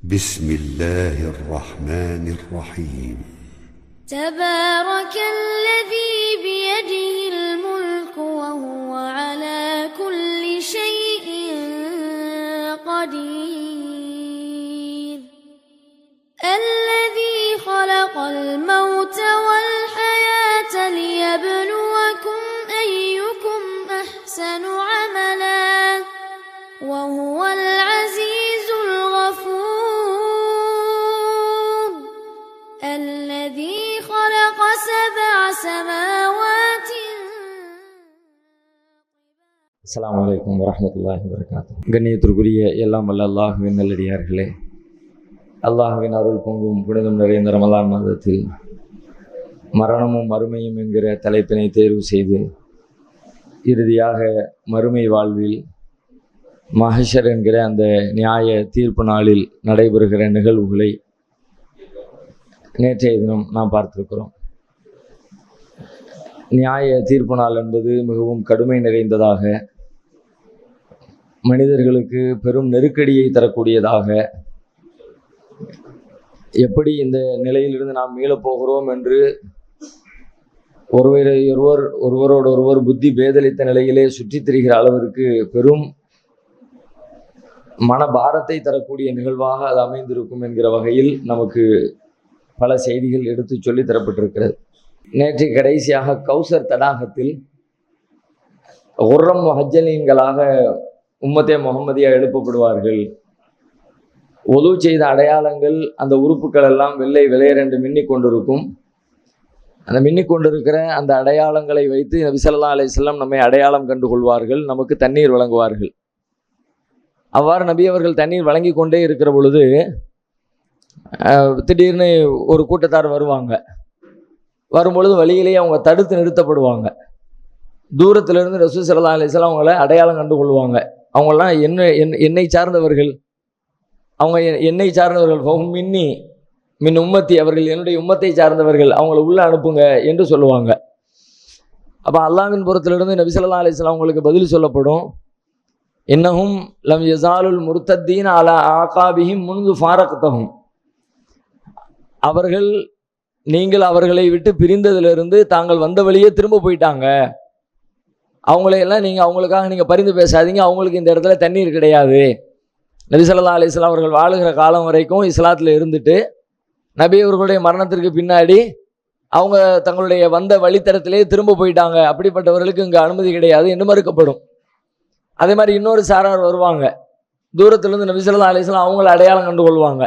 بسم الله الرحمن الرحيم. تبارك الذي بيده الملك وهو على كل شيء قدير. الذي خلق الموت والحياة ليبلوكم أيكم أحسن عملا وهو العزيز الغفور. الذي خلق 7 سماوات. அஸ்ஸலாமு அலைக்கும் வரஹ்மத்துல்லாஹி வபரகாத்துஹு. கண்ணியத்திற்குரிய எல்லாம் வல்ல அல்லாஹ்வின் நல்லடியார்களே, அல்லாஹ்வின் அருள் பொங்கும் புனிதம் நிறைந்த ரமலான் மாதத்தில் மரணமும் மறுமையும் என்கிற தலைப்பினை தேர்வு செய்து இறுதியாக மறுமை வாழ்வில் மஹ்ஷர் என்கிற அந்த நியாய தீர்ப்பு நாளில் நடைபெறுகிற நிகழ்வுகளை நேற்றைய தினம் நாம் பார்த்திருக்கிறோம். நியாய தீர்ப்பு நாள் என்பது மிகவும் கடுமை நிறைந்ததாக, மனிதர்களுக்கு பெரும் நெருக்கடியை தரக்கூடியதாக, எப்படி இந்த நிலையிலிருந்து நாம் மீளப்போகிறோம் என்று ஒருவரோடொருவர் புத்தி பேதலித்த நிலையிலே சுற்றித் திரிகிற அளவிற்கு பெரும் மனபாரத்தை தரக்கூடிய நிகழ்வாக அது அமைந்திருக்கும் என்கிற வகையில் நமக்கு பல செய்திகள் எடுத்து சொல்லி தரப்பட்டிருக்கிறது. நேற்று கடைசியாக கௌசர் தடாகத்தில் குர்ரம் முஹஜ்ஜலீன்களாக உம்மத்தே முஹம்மதியா எழுப்பப்படுவார்கள். ஒது செய்த அடையாளங்கள், அந்த உறுப்புகள் எல்லாம் வெள்ளை வெளையரென்று மின்னிக் கொண்டிருக்கும். அந்த மின்னிக் கொண்டிருக்கிற அந்த அடையாளங்களை வைத்து நபி ஸல்லல்லாஹு அலைஹி வஸல்லம் நம்மை அடையாளம் கண்டு கொள்வார்கள், நமக்கு தண்ணீர் வழங்குவார்கள். அவ்வாறு நபி அவர்கள் தண்ணீர் வழங்கி கொண்டே இருக்கிற பொழுது திடீர்னு ஒரு கூட்டத்தார் வருவாங்க. வரும்பொழுது வழியிலேயே அவங்க தடுத்து நிறுத்தப்படுவாங்க. தூரத்திலிருந்து ரசூல் ஸல்லல்லாஹு அலைஹி வஸல்லம் அவங்கள அடையாளம் கண்டு கொள்வாங்க. அவங்களாம் என்னை சார்ந்தவர்கள், அவங்க என்னை சார்ந்தவர்கள், ஃபஹும் மின்னி மின் உம்மத்தி, அவர்கள் என்னுடைய உம்மத்தை சார்ந்தவர்கள், அவங்கள உள்ளே அனுப்புங்க என்று சொல்லுவாங்க. அப்போ அல்லாஹ்வின் புறத்திலிருந்து நபி ஸல்லல்லாஹு அலைஹி வஸல்லம் அவங்களுக்கு பதில் சொல்லப்படும், இன்னஹும் லம் யஸாலுல் முர்த்தத்தீன அலா ஆகாபிஹிம் முன்து ஃபாரக்தஹும், அவர்கள் நீங்கள் அவர்களை விட்டு பிரிந்ததிலிருந்து தாங்கள் வந்த வழியே திரும்ப போயிட்டாங்க. அவங்களையெல்லாம் அவங்களுக்காக நீங்கள் பரிந்து பேசாதீங்க, அவங்களுக்கு இந்த இடத்துல தண்ணீர் கிடையாது. நபி ஸல்லல்லாஹு அலைஹி வஸல்லம் அவர்கள் வாழுகிற காலம் வரைக்கும் இஸ்லாத்தில் இருந்துட்டு நபி அவர்களுடைய மரணத்திற்கு பின்னாடி அவங்க தங்களுடைய வந்த வழித்தடத்திலே திரும்ப போயிட்டாங்க, அப்படிப்பட்டவர்களுக்கு இங்கே அனுமதி கிடையாது என்று மறுக்கப்படும். அதே மாதிரி இன்னொரு சாரார் வருவாங்க. தூரத்திலிருந்து நபி ஸல்லல்லாஹு அலைஹி வஸல்லம் அவங்கள அடையாளம் கண்டு கொள்வாங்க.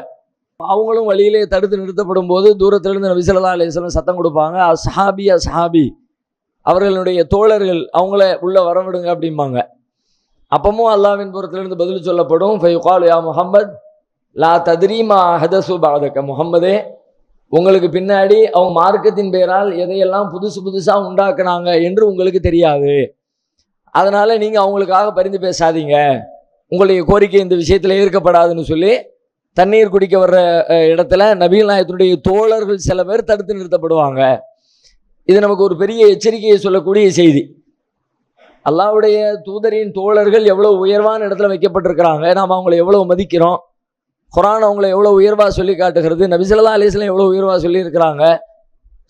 அவங்களும் வழியிலே தடுத்து நிறுத்தப்படும் போது தூரத்திலிருந்து நபி ஸல்லல்லாஹு அலைஹி வஸல்லம் சத்தம் கொடுப்பாங்க, அஸ்ஹாபி அஸ்ஹாபி, அவர்களுடைய தோழர்கள், அவங்கள உள்ள வரவிடுங்க அப்படிம்பாங்க. அப்பமும் அல்லாஹ்வின் புறத்திலிருந்து பதில் சொல்லப்படும், ஃபயுகாலு யா முஹம்மத் லா தத்ரீமா ஹதசு பஅதக, முஹம்மதே உங்களுக்கு பின்னாடி அவங்க மார்க்கத்தின் பெயரால் எதையெல்லாம் புதுசாக உண்டாக்குனாங்க என்று உங்களுக்கு தெரியாது. அதனால நீங்க அவங்களுக்காக பரிந்து பேசாதீங்க, உங்களுடைய கோரிக்கை இந்த விஷயத்தில் ஏற்கப்படாதுன்னு சொல்லி தண்ணீர் குடிக்க வர்ற இடத்துல நபிகள் நாயகத்தினுடைய தோழர்கள் சில பேர் தடுத்து நிறுத்தப்படுவாங்க. இது நமக்கு ஒரு பெரிய எச்சரிக்கையை சொல்லக்கூடிய செய்தி. அல்லாஹ்வுடைய தூதரின் தோழர்கள் எவ்வளவு உயர்வான இடத்துல வைக்கப்பட்டிருக்கிறாங்க, நாம் அவங்களை எவ்வளவு மதிக்கிறோம். குர்ஆன் அவங்களை எவ்வளோ உயர்வாக சொல்லி காட்டுகிறது. நபி ஸல்லல்லாஹு அலைஹி வஸல்லம் எவ்வளோ உயர்வாக சொல்லியிருக்கிறாங்க.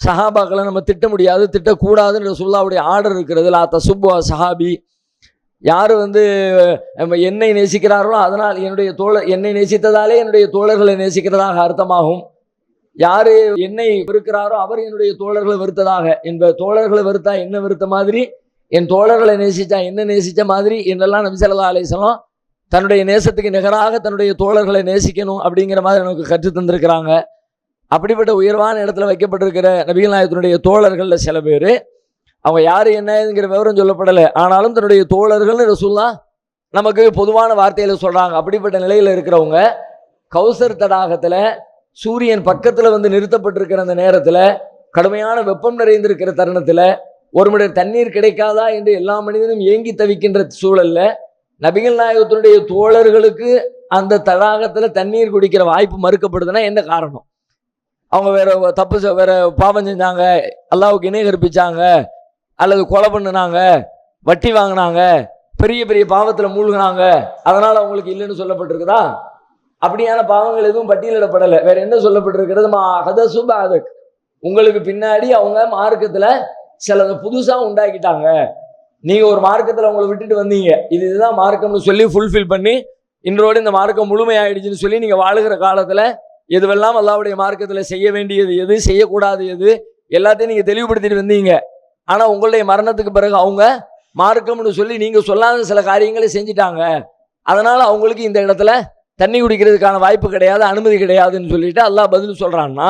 சஹாபாக்களை நம்ம திட்ட முடியாது, திட்டக்கூடாதுன்னு ரசூலுல்லாஹ்வுடைய ஆர்டர் இருக்கிறது. லா தசுப்பு சஹாபி, யார் என்னை நேசிக்கிறார்களோ அதனால் என்னை நேசித்ததாலே என்னுடைய தோழர்களை நேசிக்கிறதாக அர்த்தமாகும். யார் என்னை வெறுக்கிறாரோ அவர் என்னுடைய தோழர்களை வெறுத்ததாக, தோழர்களை வெறுத்தா என்ன வெறுத்த மாதிரி, என் தோழர்களை நேசித்தா என்ன நேசித்த மாதிரி என்றெல்லாம் நபி ஸல்லல்லாஹு அலைஹி வஸல்லம் தன்னுடைய நேசத்துக்கு நிகராக தன்னுடைய தோழர்களை நேசிக்கணும் அப்படிங்கிற மாதிரி நமக்கு கற்று தந்திருக்கிறாங்க. அப்படிப்பட்ட உயர்வான இடத்துல வைக்கப்பட்டிருக்கிற நபிகள் நாயகத்தினுடைய தோழர்களில் சில பேர், அவங்க யார் என்னங்கிற விவரம் சொல்லப்படலை, ஆனாலும் தன்னுடைய தோழர்கள்னு ரசூலுல்லாஹ் நமக்கு பொதுவான வார்த்தையில் சொல்கிறாங்க. அப்படிப்பட்ட நிலையில் இருக்கிறவங்க கௌசர் தடாகத்தில் சூரியன் பக்கத்தில் நிறுத்தப்பட்டிருக்கிற அந்த நேரத்தில், கடுமையான வெப்பம் நிறைந்திருக்கிற தருணத்தில், ஒரு மனிதர் தண்ணீர் கிடைக்காதா என்று எல்லா மனிதனும் ஏங்கி தவிக்கின்ற சூழலில் நபிகள் நாயகத்தினுடைய தோழர்களுக்கு அந்த தடாகத்தில் தண்ணீர் குடிக்கிற வாய்ப்பு மறுக்கப்படுதுன்னா என்ன காரணம்? அவங்க வேற பாவம் செஞ்சாங்க, அல்லாஹ்வுக்கு இணை கற்பிச்சாங்க, அல்லது கொலை பண்ணினாங்க, வட்டி வாங்கினாங்க, பெரிய பெரிய பாவத்தில் மூழ்கினாங்க, அதனால் அவங்களுக்கு இல்லைன்னு சொல்லப்பட்டிருக்குதா? அப்படியான பாவங்கள் எதுவும் பட்டியலிடப்படலை. வேற என்ன சொல்லப்பட்டிருக்கிறது? ஹதசுபாதக், உங்களுக்கு பின்னாடி அவங்க மார்க்கத்துல சிலதை புதுசா உண்டாக்கிட்டாங்க. நீங்க ஒரு மார்க்கத்துல அவங்களை விட்டுட்டு வந்தீங்க, இதுதான் மார்க்கம்னு சொல்லி ஃபுல்ஃபில் பண்ணி இன்றோடு இந்த மார்க்கம் முழுமையாயிடுச்சுன்னு சொல்லி நீங்க வாழுகிற காலத்துல எதுவெல்லாம் அல்லாஹ்வுடைய மார்க்கத்துல செய்ய வேண்டியது எது, செய்யக்கூடாது எது, எல்லாத்தையும் நீங்க தெளிவுபடுத்திட்டு வந்தீங்க. ஆனா உங்களுடைய மரணத்துக்கு பிறகு அவங்க மார்க்கம்னு சொல்லி நீங்க சொல்லாத சில காரியங்களை செஞ்சிட்டாங்க. அதனால அவங்களுக்கு இந்த இடத்துல தண்ணி குடிக்கிறதுக்கான வாய்ப்பு கிடையாது, அனுமதி கிடையாதுன்னு சொல்லிட்டு அல்லாஹ் பதில் சொல்றான்னா,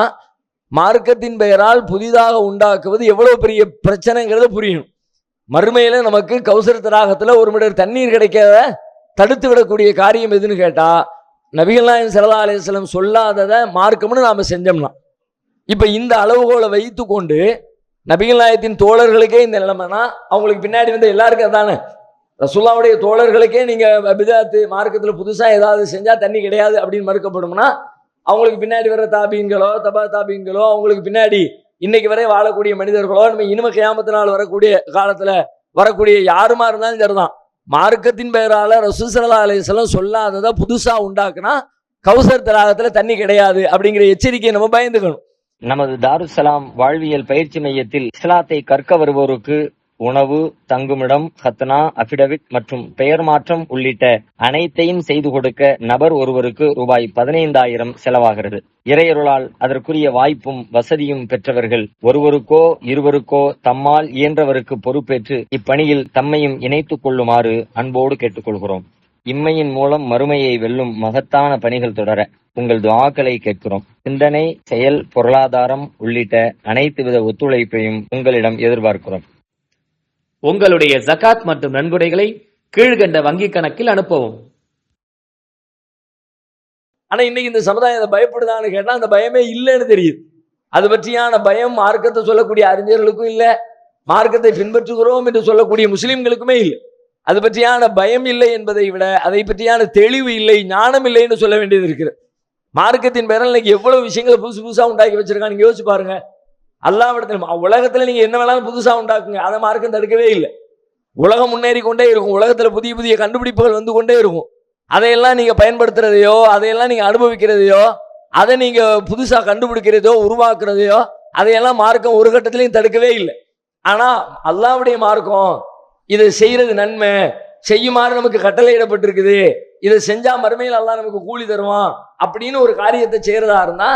மார்க்கத்தின் பெயரால் புதிதாக உண்டாக்குவது எவ்வளவு பெரிய பிரச்சனைங்கிறத புரியணும். மறுமையில நமக்கு கௌசர் தடாகத்துல ஒரு மீட்டர் தண்ணீர் கிடைக்காத தடுத்து விடக்கூடிய காரியம் எதுன்னு கேட்டா, நபிகள் நாயகம் ஸல்லல்லாஹு அலைஹி வஸல்லம் சொல்லாததை மார்க்கம்னு நாம செஞ்சோம்னா, இப்ப இந்த அளவுகோலை வைத்து கொண்டு நபிகள் நாயகத்தின் தோழர்களுக்கே இந்த நிலைமைனா அவங்களுக்கு பின்னாடி வந்து எல்லாருக்கும் அதானே, ரசூலுல்லாஹ்வுடைய தோழர்களுக்கே நீங்க பிதாத்து மார்க்கத்துல புதுசா ஏதாவது செஞ்சா தண்ணி கிடையாது அப்படின்னு மறுக்கப்படும்னா, அவங்களுக்கு பின்னாடி வர்ற தாபீன்களோ தபா தாபீன்களோ, அவங்களுக்கு பின்னாடி இன்னைக்கு வரை வாழக்கூடிய மனிதர்களோ, நம்ம இனிமே கியாமத்தினால் வரக்கூடிய காலத்துல வரக்கூடிய யாருமா இருந்தாலும் சரிதான், மார்க்கத்தின் பெயரால ரசூல் ஸல்லல்லாஹு அலைஹி வஸல்லம் சொல்லாததை புதுசா உண்டாக்குனா கௌசர் தடாகத்துல தண்ணி கிடையாது அப்படிங்கிற எச்சரிக்கையை நம்ம பயந்துக்கணும். நமது தாருஸ்ஸலாம் வாழ்வியல் பயிற்சி மையத்தில் இஸ்லாத்தை கற்க வருவோருக்கு உணவு, தங்குமிடம், ஹத்னா, அபிடவிட் மற்றும் பெயர் மாற்றம் உள்ளிட்ட அனைத்தையும் செய்து கொடுக்க நபர் ஒருவருக்கு ரூபாய் 15,000 செலவாகிறது. இறையருளால் அதற்குரிய வாய்ப்பும் வசதியும் பெற்றவர்கள் ஒருவருக்கோ இருவருக்கோ தம்மால் இயன்றவருக்கு பொறுப்பேற்று இப்பணியில் தம்மையும் இணைத்துக் கொள்ளுமாறு அன்போடு கேட்டுக்கொள்கிறோம். இம்மையின் மூலம் மறுமையை வெல்லும் மகத்தான பணிகள் தொடர உங்கள் துஆக்களை கேட்கிறோம். சிந்தனை, செயல், பொருளாதாரம் உள்ளிட்ட அனைத்து வித ஒத்துழைப்பையும் உங்களிடம் எதிர்பார்க்கிறோம். உங்களுடைய ஜகாத் மற்றும் நன்கொடைகளை கீழ்கண்ட வங்கிக் கணக்கில் அனுப்பவும். ஆனா இன்னைக்கு இந்த சமுதாயம் பயப்படுதான்னு கேட்டா அந்த பயமே இல்லைன்னு தெரியுது. அது பற்றியான பயம் மார்க்கத்தை சொல்லக்கூடிய அறிஞர்களுக்கும் இல்லை, மார்க்கத்தை பின்பற்றுகிறோம் என்று சொல்லக்கூடிய முஸ்லிம்களுக்குமே இல்லை. அது பற்றியான பயம் இல்லை என்பதை விட அதை பற்றியான தெளிவு இல்லை, ஞானம் இல்லைன்னு சொல்ல வேண்டியது இருக்கிறது. மார்க்கத்தின் பேரில் இன்னைக்கு எவ்வளவு விஷயங்களை புதுசு புதுசா உண்டாக்கி வச்சிருக்காங்க, நீங்க யோசிச்சு பாருங்க. அல்லாஹ்விடத்தில் உலகத்துல நீங்க என்ன வேணாலும் புதுசா உண்டாக்குங்க, அதை மார்க்கம் தடுக்கவே இல்லை. உலகம் முன்னேறி கொண்டே இருக்கும், உலகத்துல புதிய புதிய கண்டுபிடிப்புகள் வந்து கொண்டே இருக்கும். அதையெல்லாம் நீங்க பயன்படுத்துறதையோ, அதையெல்லாம் நீங்க அனுபவிக்கிறதையோ, அதை நீங்க புதுசா கண்டுபிடிக்கிறதையோ உருவாக்குறதையோ அதையெல்லாம் மார்க்கம் ஒரு கட்டத்திலையும் தடுக்கவே இல்லை. ஆனா அல்லாஹ்வுடைய மார்க்கம் இதை செய்யறது நன்மை, செய்யுமாறு நமக்கு கட்டளையிடப்பட்டிருக்குது, இதை செஞ்சா மறுமையில் அல்லாஹ் நமக்கு கூலி தருவான் அப்படின்னு ஒரு காரியத்தை செய்யறதா இருந்தா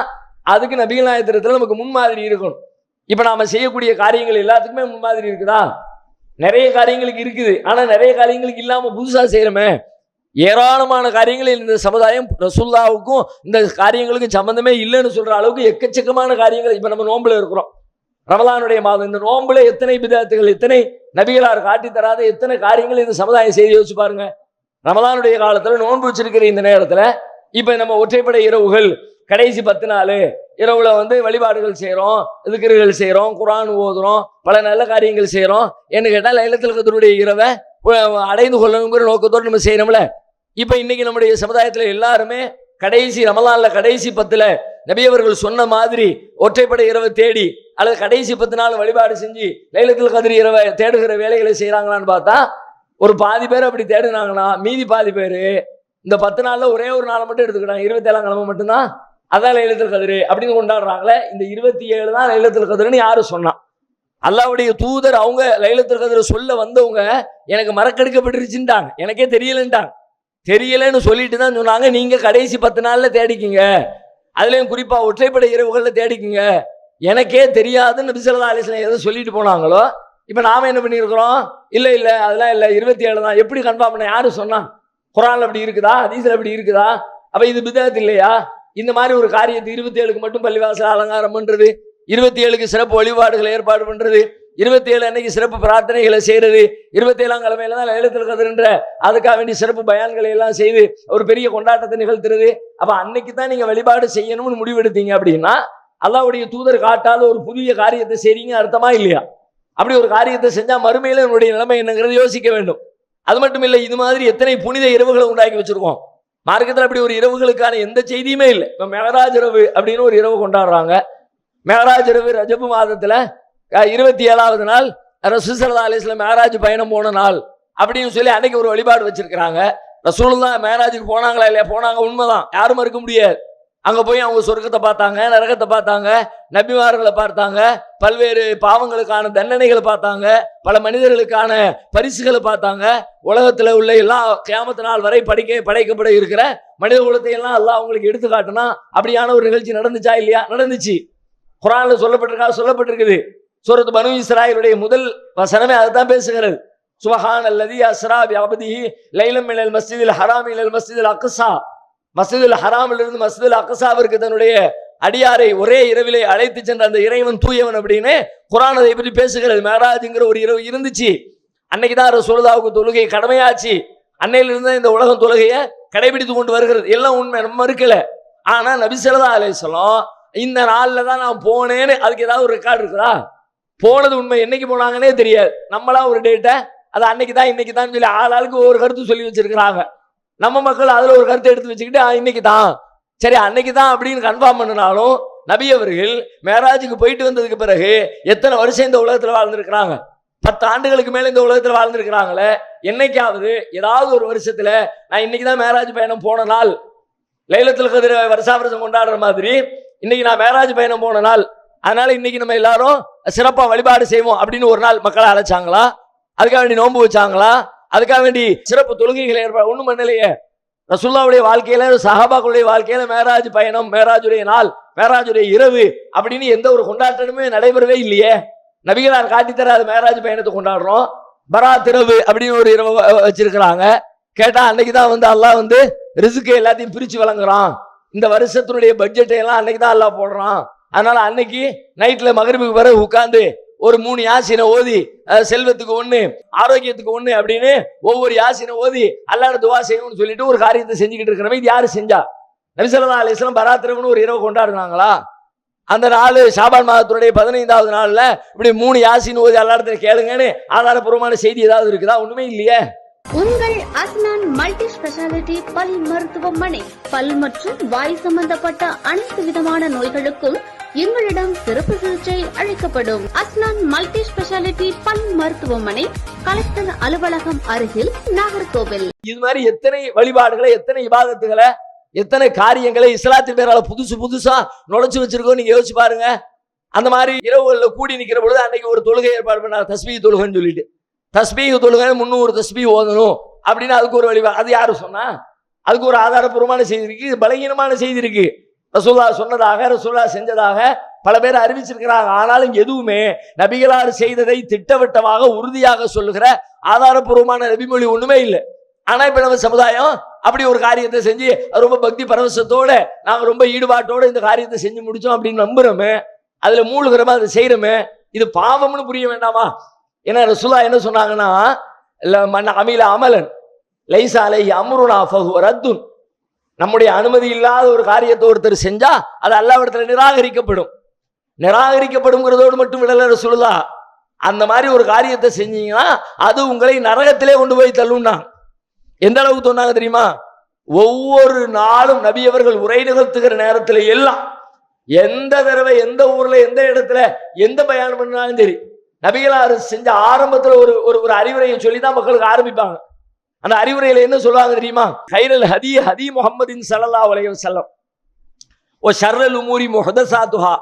அதுக்கு நபிகள் நாயகத்துல நமக்கு முன்மாதிரி இருக்கணும். இப்ப நாம செய்யக்கூடிய காரியங்கள் எல்லாத்துக்குமே முன்மாதிரி இருக்குதா? நிறைய காரியங்களுக்கு இருக்குது, ஆனா நிறைய காரியங்களுக்கு இல்லாம புதுசா செய்யறமே. ஏராளமான காரியங்கள் இந்த சமுதாயம் ரசூலுல்லாஹ்வுக்கும் இந்த காரியங்களுக்கும் சம்பந்தமே இல்லைன்னு சொல்ற அளவுக்கு எக்கச்சக்கமான காரியங்கள். இப்ப நம்ம நோன்புல இருக்கிறோம், ரமலானுடைய மாதம். இந்த நோன்புல எத்தனை பிதாத்துகள், எத்தனை நபிகளார் காட்டி தராத எத்தனை காரியங்கள் இந்த சமுதாயம் செய்து யோசிச்சு பாருங்க. ரமலானுடைய காலத்துல நோன்பு வச்சிருக்கிற இந்த நேரத்துல இப்ப நம்ம ஒற்றைப்படை இரவுகள் கடைசி 10 நாள் இரவுல வந்து வழிபாடுகள் செய்யறோம், திக்ருகள் செய்யறோம், குர்ஆன் ஓதுறோம், பல நல்ல காரியங்கள் செய்யறோம். என்ன கேட்டா லைலத்துல் கத்ருடைய இரவை அடைந்து கொள்ளணுங்கிற நோக்கத்தோடு நம்ம செய்யறோம்ல. இப்ப இன்னைக்கு நம்முடைய சமுதாயத்துல எல்லாருமே கடைசி ரமலான்ல கடைசி 10ல நபியவர்கள் சொன்ன மாதிரி ஒற்றைப்படை இரவை தேடி அல்லது கடைசி 10 நாள் வழிபாடு செஞ்சு லைலத்துல் கத்ர் இரவை தேடுகிற வேலைகளை செய்யறாங்களான்னு பார்த்தா ஒரு பாதி பேர் அப்படி தேடுனாங்கன்னா மீதி பாதி பேர் இந்த 10 நாள்ல ஒரே ஒரு நாளை மட்டும் எடுத்துக்கிட்டாங்க, 27ஆம் கிழமை மட்டும்தான் அதான் லைலத்துல் கத்ர் அப்படின்னு கொண்டாடுறாங்களே. இந்த 27 தான் லைலத்துல் கத்ர்னு யாரு சொன்னா? அல்லாஹ்வுடைய தூதர் அவங்க லைலத்துல் கத்ர் சொல்ல வந்தவங்க எனக்கு மறக்கெடுக்கப்பட்டிருச்சுட்டாங்க, எனக்கே தெரியலன்ட்டாங்க. தெரியலன்னு சொல்லிட்டு தான் சொன்னாங்க, நீங்க கடைசி 10 நாள்ல தேடிக்கிங்க, அதுலயும் குறிப்பா ஒற்றைப்படை இரவுகள்ல தேடிக்கிங்க, எனக்கே தெரியாதுன்னு நபி ஸல்லல்லாஹு அலைஹி வஸல்லம் எதை சொல்லிட்டு போனாங்களோ. இப்ப நாம என்ன பண்ணியிருக்கிறோம்? இல்ல இல்ல அதெல்லாம் இல்ல 27 தான். எப்படி கன்ஃபார்ம் பண்ண? யாரு சொன்னா? குர்ஆன்ல அப்படி இருக்குதா, ஹதீஸ்ல அப்படி இருக்குதா? அப்ப இது பிதஅத் இல்லையா? இந்த மாதிரி ஒரு காரியத்தை 27க்கு மட்டும் பள்ளிவாசல் அலங்காரம் பண்றது, 27க்கு சிறப்பு வழிபாடுகளை ஏற்பாடு பண்றது, 27 அன்னைக்கு சிறப்பு பிரார்த்தனைகளை செய்யறது, 27ஆம் கிழமையில தான் லைலத்துல் கத்ர்ன்ற அதுக்காக வேண்டிய சிறப்பு பயான்களை எல்லாம் செய்து ஒரு பெரிய கொண்டாட்டத்தை நிகழ்த்துறது. அப்ப அன்னைக்கு தான் நீங்க வழிபாடு செய்யணும்னு முடிவெடுத்தீங்க அப்படின்னா அல்லாஹ்வுடைய தூதர் காட்டாத ஒரு புதிய காரியத்தை செய்றீங்க அர்த்தமா இல்லையா? அப்படி ஒரு காரியத்தை செஞ்சா மறுமையில என்னுடைய நிலைமை என்னங்கிறத யோசிக்க வேண்டும். அது மட்டும் இல்லை, இது மாதிரி எத்தனை புனித இரவுகளை உண்டாக்கி வச்சிருக்கோம். மார்க்கத்தில் அப்படி ஒரு இரவுகளுக்கான எந்த செய்தியுமே இல்லை. இப்போ மெஹராஜ் இரவு அப்படின்னு ஒரு இரவு கொண்டாடுறாங்க. மெஹராஜ் இரவு ரஜபு மாதத்துல 27ஆவது நாள் ரசூல் ஸல்லல்லாஹு அலைஹி வஸல்லம் மெஹராஜ் பயணம் போன நாள் அப்படின்னு சொல்லி அன்னைக்கு ஒரு வழிபாடு வச்சிருக்கிறாங்க. ரசூலுல்லாஹ் மேராஜுக்கு போனாங்களா இல்லையா? போனாங்க, உண்மைதான், யாரும் மறுக்க முடியாது. அங்க போய் அவங்க சொர்க்கத்தை பார்த்தாங்க, நரகத்தை பார்த்தாங்க, நபிமார்களை பார்த்தாங்க, பல்வேறு பாவங்களுக்கான தண்டனைகளை பார்த்தாங்க, பல மனிதர்களுக்கான பரிசுகளை பார்த்தாங்க. உலகத்துல உள்ள எல்லா கியாமத் நாள் வரை படைக்கப்பட இருக்கிற மனித குலத்தை எல்லாம் அல்லாஹ் அவங்களுக்கு எடுத்து காட்டினா அப்படியான ஒரு நிகழ்ச்சி நடந்துச்சா இல்லையா? நடந்துச்சு. குர்ஆன்ல சொல்லப்பட்டிருக்குது. சூரத் பனு இஸ்ராயீலுடைய முதல் வசனமே அதுதான் பேசுகிறது. சுப்ஹானல்லதி அஸ்ரா பிஅப்திஹி லைலம் மினல் மஸ்ஜிதில் ஹராம் இலல் மஸ்ஜிதில் அக்ஸா. மஸ்ஜிதுல் ஹராமிலிருந்து மஸ்ஜிதுல் அக்ஸாவிற்கு தன்னுடைய அடியாரை ஒரே இரவிலே அழைத்து சென்ற அந்த இறைவன் தூயவன் அப்படின்னு குர்ஆன் அதை பற்றி பேசுகிறது. மேராஜ்ங்கிற ஒரு இரவு இருந்துச்சு. அன்னைக்குதான் ரசூலுல்லாஹ்வுக்கு தொழுகை கடமையாச்சு. அன்னையிலிருந்து இந்த உலகம் தொழுகையை கடைபிடித்து கொண்டு வருகிறது. எல்லாம் உண்மை, நம்ம மறுக்கல. ஆனா நபி ஸல்லல்லாஹு அலைஹி வஸல்லம் இந்த நாள்ல தான் நான் போனேன்னு அதுக்கு ஏதாவது ஒரு ரெக்கார்டு இருக்குதா? போனது உண்மை, என்னைக்கு போனாங்கன்னே தெரியாது. நம்மளா ஒரு டேட்டை அது அன்னைக்கு தான் இன்னைக்கு தான் சொல்லி ஆளாளுக்கு ஒரு கருத்து சொல்லி வச்சிருக்கிறாங்க. நம்ம மக்கள் அதுல ஒரு கருத்தை எடுத்து வச்சுக்கிட்டு இன்னைக்கு தான், சரி அன்னைக்கு தான் அப்படின்னு கன்ஃபார்ம் பண்ணினாலும் நபி அவர்கள் மேராஜுக்கு போயிட்டு வந்ததுக்கு பிறகு எத்தனை வருஷம் இந்த உலகத்துல வாழ்ந்திருக்கிறாங்க? 10 ஆண்டுகளுக்கு மேல இந்த உலகத்துல வாழ்ந்திருக்கிறாங்களே. என்னைக்காவது ஏதாவது ஒரு வருஷத்துல நான் இன்னைக்கு தான் மேராஜ் பயணம் போன நாள், லைலத்துல் கத்ர் வருஷா வருஷம் கொண்டாடுற மாதிரி இன்னைக்கு நான் மேராஜ் பயணம் போன நாள், அதனால இன்னைக்கு நம்ம எல்லாரும் சிறப்பா வழிபாடு செய்வோம் அப்படின்னு ஒரு நாள் மக்களை அழைச்சாங்களா? அதுக்காக வேண்டி நோன்பு வச்சாங்களா? அதுக்காக வேண்டி சிறப்பு தொழுகைகளை ஏற்பாடு ஒண்ணும் பண்ணலையே. ரசூலுல்லாஹ்வுடைய வாழ்க்கையில, சஹாபாக்களுடைய வாழ்க்கையில மேராஜ் பயணம், மேராஜுடைய நாள், மேராஜுடைய இரவு அப்படின்னு எந்த ஒரு கொண்டாட்டமுமே நடைபெறவே இல்லையே. நபிகளார் காட்டித்தராத மேராஜ் பயணத்தை கொண்டாடுறோம். பராத் இரவு அப்படின்னு ஒரு இரவு வச்சிருக்கிறாங்க. கேட்டா அன்னைக்கு தான் அல்லாஹ் ரிஸ்க் எல்லாத்தையும் பிரிச்சு வழங்குறான். இந்த வருஷத்தினுடைய பட்ஜெட்டை எல்லாம் அன்னைக்கு தான் அல்லாஹ் போடுறான். அதனால அன்னைக்கு நைட்ல மகரிபுக்கு பிறகு உட்கார்ந்து ஒரு 3 யாசினை ஓதி, செல்வத்துக்கு 1, ஆரோக்கியத்துக்கு 1 அப்படின்னு ஒவ்வொரு யாசினை ஓதி அல்லாஹ்ட்ட துவா செய்யணும்னு சொல்லிட்டு ஒரு காரியத்தை செஞ்சுக்கிட்டு இருக்கிறவங்க இது யாரு செஞ்சா? நபி ஸல்லல்லாஹு அலைஹி வஸல்லம் பராத் இரவுன்னு ஒரு இரவு கொண்டாடுனாங்களா? அந்த நாள் ஷாபான் மாதத்துடைய 15வது நாள்ல இப்படி 3 யாசின் ஓதி அல்லாஹ்ட்ட கேளுங்கன்னு ஆதாரபூர்வமான செய்தி ஏதாவது இருக்குதா? ஒண்ணுமே இல்லையே. உங்கள் அஸ்னான் மல்டி ஸ்பெஷாலிட்டி பல் மருத்துவமனை. பல் மற்றும் வாய் சம்பந்தப்பட்ட அனைத்து விதமான நோய்களுக்கும் எங்களிடம் சிறப்பு சிகிச்சை அளிக்கப்படும். அஸ்னான் மல்டி ஸ்பெஷாலிட்டி பல் மருத்துவமனை, கலெக்டர் அலுவலகம் அருகில், நாகர்கோவில். இது மாதிரி எத்தனை வழிபாடுகளை, எத்தனை இபாதத்துகளை, எத்தனை காரியங்களை இஸ்லாத்தின் பேரால புதுசா நுழைச்சு வச்சிருக்கோம். நீங்க யோசிச்சு பாருங்க. அந்த மாதிரி இரவுகளில் கூடி நிக்கிற பொழுது அன்னைக்கு ஒரு தொழுகை ஏற்பாடு பண்ணார், தஸ்பீஹ் தொழுகைன்னு சொல்லிட்டு. தஸ்பீஹ் தொழுகை 300 தஸ்பீஹ் ஓதணும் அப்படின்னு அதுக்கு ஒரு வழிபாடு. அது யாரு சொன்னா? அதுக்கு ஒரு ஆதாரபூர்வமான செய்தி இருக்கு, பலகீனமான செய்தி இருக்கு. ரசூலுல்லாஹ் சொன்னதாக, ரசூலுல்லாஹ் செஞ்சதாக பல பேர் அறிவிச்சிருக்கிறாங்க. ஆனாலும் எதுவுமே நபிகளார் செய்ததை திட்டவட்டமாக உறுதியாக சொல்லுகிற ஆதாரபூர்வமான நபிமொழி ஒண்ணுமே இல்லை. ஆனா இப்ப நம்ம சமுதாயம் அப்படி ஒரு காரியத்தை செஞ்சு ரொம்ப பக்தி பரவசத்தோட நாங்க ரொம்ப ஈடுபாட்டோட இந்த காரியத்தை செஞ்சு முடிச்சோம் அப்படின்னு நம்புறோமே, அதுல மூழ்கிறோமே, அதை செய்யறோமே. இது பாவம்னு புரிய வேண்டாமா? ஏன்னா ரசூலுல்லாஹ் என்ன சொன்னாங்கன்னா, மன் அமில அமலன் லைஸா அலைஹி அம்ருனா ஃபஹுவ ரத்துன். நம்முடைய அனுமதி இல்லாத ஒரு காரியத்தை ஒருத்தர் செஞ்சா அது அல்லாஹ்விடத்துல நிராகரிக்கப்படும். நிராகரிக்கப்படும்ங்கிறதோடு மட்டும் விடல ரசூலுல்லாஹ். அந்த மாதிரி ஒரு காரியத்தை செஞ்சீங்கன்னா அது உங்களை நரகத்திலே கொண்டு போய் தள்ளும்னா. எந்த அளவுக்கு சொன்னாங்க தெரியுமா? ஒவ்வொரு நாளும் நபி அவர்கள் உரை நிகழ்த்துகிற நேரத்துல எல்லாம், எந்த தடவை எந்த ஊர்ல எந்த இடத்துல எந்த பயானம் பண்ணாலும் சரி, நபிகளார் செஞ்ச ஆரம்பத்துல ஒரு அறிவுரையை சொல்லிதான் மக்களுக்கு ஆரம்பிப்பாங்க. அந்த அறிவுரையில என்ன சொல்லுவாங்க தெரியுமா? கைரல் ஹதி முஹம்மதின் ஸல்லல்லாஹு அலைஹி வஸல்லம் வ ஷர்ரல் உமூரி முஹதஸாத்துஹா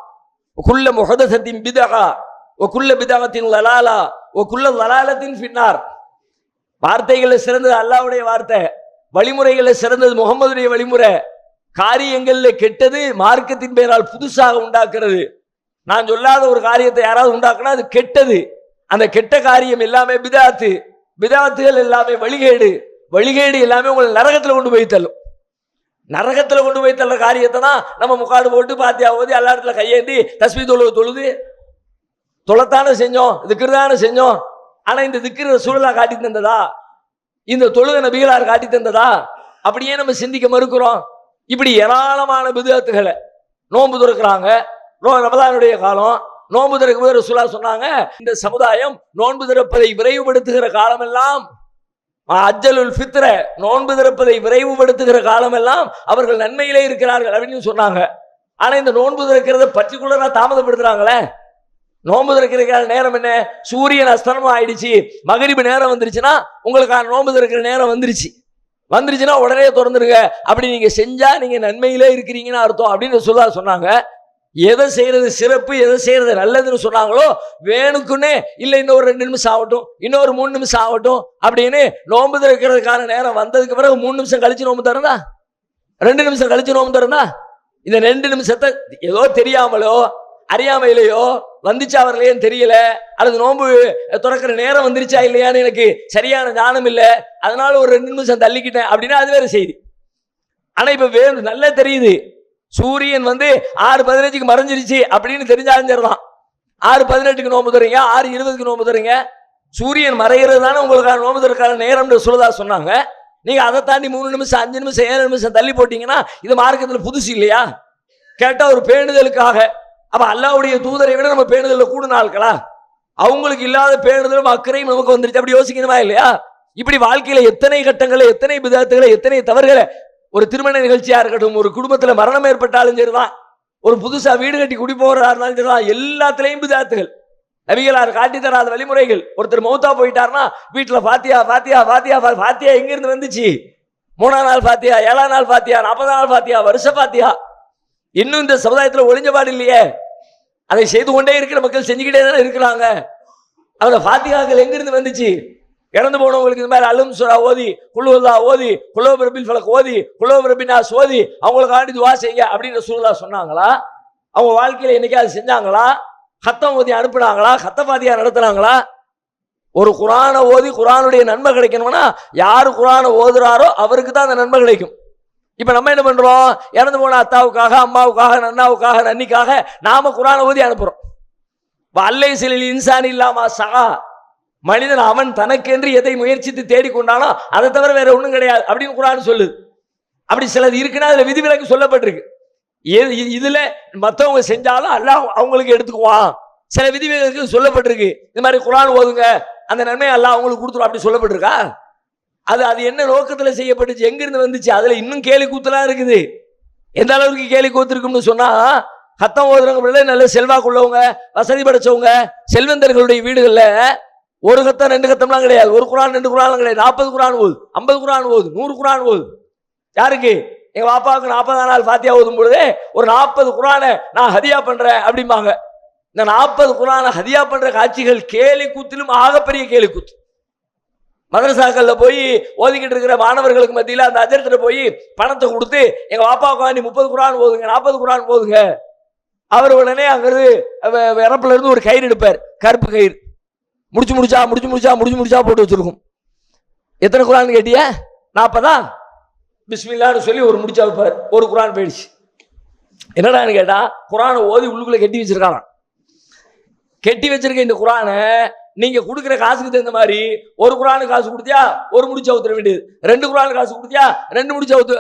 வ குல்ல முஹதஸத்தின் பித்ஆ வ குல்ல பித்ஆத்தின் லலாலா வ குல்ல லலாலத்தின் ஃபின்னார். வார்த்தைகளை சிறந்தது அல்லாஹ்வுடைய வார்த்தை, வழிமுறைகளை சிறந்தது முகமதுடைய வழிமுறை. காரியங்கள்ல கெட்டது மார்க்கத்தின் பெயரால் புதுசாக உண்டாக்குறது. நான் சொல்லாத ஒரு காரியத்தை யாராவது உண்டாக்குனா அது கெட்டது. அந்த கெட்ட காரியம் எல்லாமே பிதாத்து, பிதாத்துகள் எல்லாமே வழிகேடு, வழிகேடு எல்லாமே உங்களை நரகத்துல கொண்டு போய் தள்ளும். நரகத்துல கொண்டு போய் தள்ளுற காரியத்தை தான் நம்ம முக்காடு போட்டு பாத்தியா ஓதி எல்லா இடத்துல கையேந்தி தஸ்பீஹ் தொழுது தொலைத்தானே செஞ்சோம், திக்ருதானே செஞ்சோம். ஆனா இந்த திக்ரு ரசூலுல்லாஹ் காட்டி தந்ததா? இந்த தொழுகை நபிகளார் காட்டி தந்ததா? அப்படியே நம்ம சிந்திக்க மறுக்கிறோம். இப்படி ஏராளமான பிதுஅத்துகளை. நோன்பு துறக்கிறாங்க, ரமலானுடைய காலம், நோன்பு திறக்கும் போது ரசூலுல்லாஹ் சொன்னாங்க, இந்த சமுதாயம் நோன்பு திறப்பதை விரைவுபடுத்துகிற காலமெல்லாம் அஜ்ஜலுல் ஃபித்ர, நோன்பு திறப்பதை விரைவுபடுத்துகிற காலமெல்லாம் அவர்கள் நன்மையிலே இருக்கிறார்கள் அப்படின்னு சொன்னாங்க. ஆனா இந்த நோன்பு திறக்கிறத பர்டிகுலரா தாமதப்படுத்துறாங்களே. நோன்பு திறக்கிற நேரம் என்ன? சூரியன் அஸ்தமனம் ஆயிடுச்சு, மகரிபு நேரம் வந்துருச்சுன்னா உங்களுக்கான நோன்பு திறக்கிற நேரம் வந்துருச்சு. வந்துருச்சுன்னா உடனே திறந்துருங்க. அப்படி நீங்க செஞ்சா நீங்க நன்மையிலே இருக்கிறீங்கன்னு அர்த்தம் அப்படின்னு ரசூலுல்லாஹ் சொன்னாங்க. எதை செய்யறது சிறப்பு, எதை செய்யறது நல்லதுன்னு சொன்னாங்களோ வேணுக்குன்னே இல்லை இன்னொரு 2 நிமிஷம் ஆகட்டும், இன்னொரு 3 நிமிஷம் ஆகட்டும் அப்படின்னு நோன்பு திறக்கிறதுக்கான நேரம் வந்ததுக்கு பிறகு 3 நிமிஷம் கழிச்சு நோன்பு தரதா, 2 நிமிஷம் கழிச்சு நோன்பு தரதா? இந்த 2 நிமிஷத்தை ஏதோ தெரியாமலோ அறியாமையிலையோ வந்துச்சா வரலையேன்னு தெரியல, அல்லது நோன்பு துறக்கிற நேரம் வந்துருச்சா இல்லையான்னு எனக்கு சரியான ஞானம் இல்லை, அதனால ஒரு 2 நிமிஷம் தள்ளிக்கிட்டேன் அப்படின்னா அது வேற செய்தி. ஆனா இப்ப வேணும் நல்லா தெரியுது, சூரியன் 6:15 மறைஞ்சிருச்சு அப்படின்னு தெரிஞ்சாலும் சரிதான். 6:18 நோன்பு தரீங்க, 6:20 நோன்பு தரீங்க, சூரியன் மறைகிறது தானே உங்களுக்கான நோன்பு தரக்கான நேரம்னு ரசூலுல்லாஹ் சொன்னாங்க. நீங்க அதை தாண்டி 3 நிமிஷம் 5 நிமிஷம் 7 நிமிஷம் தள்ளி போட்டீங்கன்னா இது மார்க்கத்துல புதுசு இல்லையா? கேட்டா ஒரு பேணுதலுக்காக. அப்ப அல்லாஹ்வுடைய தூதரை விட நம்ம பேணுதல்ல கூடுன ஆட்களா? அவங்களுக்கு இல்லாத பேணுதலும் அக்கறையும் நமக்கு வந்துருச்சு. அப்படி யோசிக்கணுமா இல்லையா? இப்படி வாழ்க்கையில எத்தனை கட்டங்களை, எத்தனை பிதாத்துகளை, எத்தனை தவறுகளை, ஒரு திருமண நிகழ்ச்சியா இருக்கட்டும், ஒரு குடும்பத்துல மரணம் ஏற்பட்டாலும் சரிதான், ஒரு புதுசா வீடு கட்டி குடி போறதா இருந்தாலும் சரிதான், எல்லாத்துலயும் பிதாத்துகள், நபிகளார் காட்டி தராத வழிமுறைகள். ஒருத்தர் மௌத்தா போயிட்டாருன்னா வீட்டுல பாத்தியா பாத்தியா பாத்தியா பாத்தியா எங்க இருந்து வந்துச்சு? 3ஆம் நாள் பாத்தியா, 7ஆம் நாள் பாத்தியா, 40ஆம் நாள் பாத்தியா, வருஷ பாத்தியா, இன்னும் இந்த சமுதாயத்துல ஒளிஞ்ச பாடு இல்லையே. அதை செய்து கொண்டே இருக்கிற மக்கள் செஞ்சுக்கிட்டே தானே இருக்கிறாங்க. அந்த பாத்தியாக்கள் எங்கிருந்து வந்துச்சு? இறந்து போனவங்களுக்கு இந்த மாதிரி அலும் சூரா ஓதி, குல்ஹுவல்லா ஓதி, குலோப் ரபில் ஃபலக் ஓதி, குலோப் ரபின்னாஸ் ஓதி அவங்களுக்காண்டி துவா செய்யுங்க அப்படின்னு ரசூலுல்லாஹ் சொன்னாங்களா? அவங்க வாழ்க்கையில என்னைக்காவது செஞ்சாங்களா? ஹத்தம் ஓதி அனுப்புனாங்களா? ஹத்த பாத்தியா நடத்துனாங்களா? ஒரு குரானை ஓதி குரானுடைய நன்மை கிடைக்கணும்னா யாரு குரானை ஓதுறாரோ அவருக்கு தான் அந்த நன்மை கிடைக்கும். இப்ப நம்ம என்ன பண்றோம்? இறந்து போன அத்தாவுக்காக, அம்மாவுக்காக, நன்னாவுக்காக, நன்னிக்காக நாம குரானை ஓதி அனுப்புறோம். அல்லை சிலில் இன்சான் இல்லாமா சகா, மனிதன் அவன் தனக்கென்று எதை முயற்சித்து தேடிக்கொண்டானோ அதை தவிர வேற ஒண்ணும் கிடையாது அப்படின்னு குரான் சொல்லுது. அப்படி சிலது இருக்குன்னா அதுல விதிவிலக்கு சொல்லப்பட்டிருக்கு. இதுல மத்தவங்க செஞ்சாலும் அல்லாஹ் அவங்களுக்கு எடுத்துக்குவான். சில விதிவிலக்கு சொல்லப்பட்டிருக்கு. இந்த மாதிரி குரான் ஓதுங்க, அந்த நன்மை அல்லாஹ் அவங்களுக்கு கொடுத்துரும் அப்படி சொல்லப்பட்டிருக்கா? அது என்ன நோக்கத்துல செய்யப்பட்டுச்சு, எங்க இருந்து வந்துச்சு? அதுல இன்னும் கேலி கூத்தலாம் இருக்குது. எந்த அளவுக்கு கேலி கூத்து இருக்குன்னு சொன்னா, ஹத்தம் ஓதுறவங்க நல்ல செல்வாக்குள்ளவங்க, வசதி படைச்சவங்க, செல்வந்தர்களுடைய வீடுகள்ல ஒரு கத்தம் 2 கத்தம்லாம் கிடையாது, ஒரு குரான் 2 குரான் கிடையாது, 40 குரான் ஓது, 50 குரான் ஓது, 100 குரான் ஓது. யாருக்கு? எங்க பாப்பாவுக்கு 40ஆம் நாள் ஃபாத்தியா ஓதும் பொழுது ஒரு 40 குரானை நான் ஹதியா பண்றேன் அப்படிம்பாங்க. இந்த 40 குரானை ஹதியா பண்ற காட்சிகள் கேலி கூத்திலும் ஆகப்பெரிய கேலி கூத்து. மதரசாக்கள்ல போய் ஓதிக்கிட்டு இருக்கிற மாணவர்களுக்கு மத்தியில் அந்த அஜரத்துல போய் பணத்தை கொடுத்து எங்க பாப்பாவுக்கு 30 குரான் ஓதுங்க, 40 குரான் ஓதுங்க. அவர் உடனே அங்கிருந்து இறப்புல இருந்து ஒரு கயிறு எடுப்பார், கருப்பு கயிறு, முடிச்சு முடிச்சா போட்டு வச்சிருக்கும். எத்தனை குரான் கேட்டிய? 40. பிஸ்மில்லான்னு சொல்லி ஒரு முடிச்சா வைப்பார். ஒரு குரான் போயிடுச்சு. என்னடான்னு கேட்டா குரானை ஓதி உள்ளுக்குள்ள கெட்டி வச்சிருக்காங்க. கெட்டி வச்சிருக்க இந்த குரானை நீங்க கொடுக்குற காசுக்கு தகுந்த மாதிரி ஒரு குரானுக்கு காசு கொடுத்தியா ஒரு முடிச்சா ஊத்துற வேண்டியது, 2 குரானுக்கு காசு கொடுத்தியா 2 முடிச்சா ஊத்து.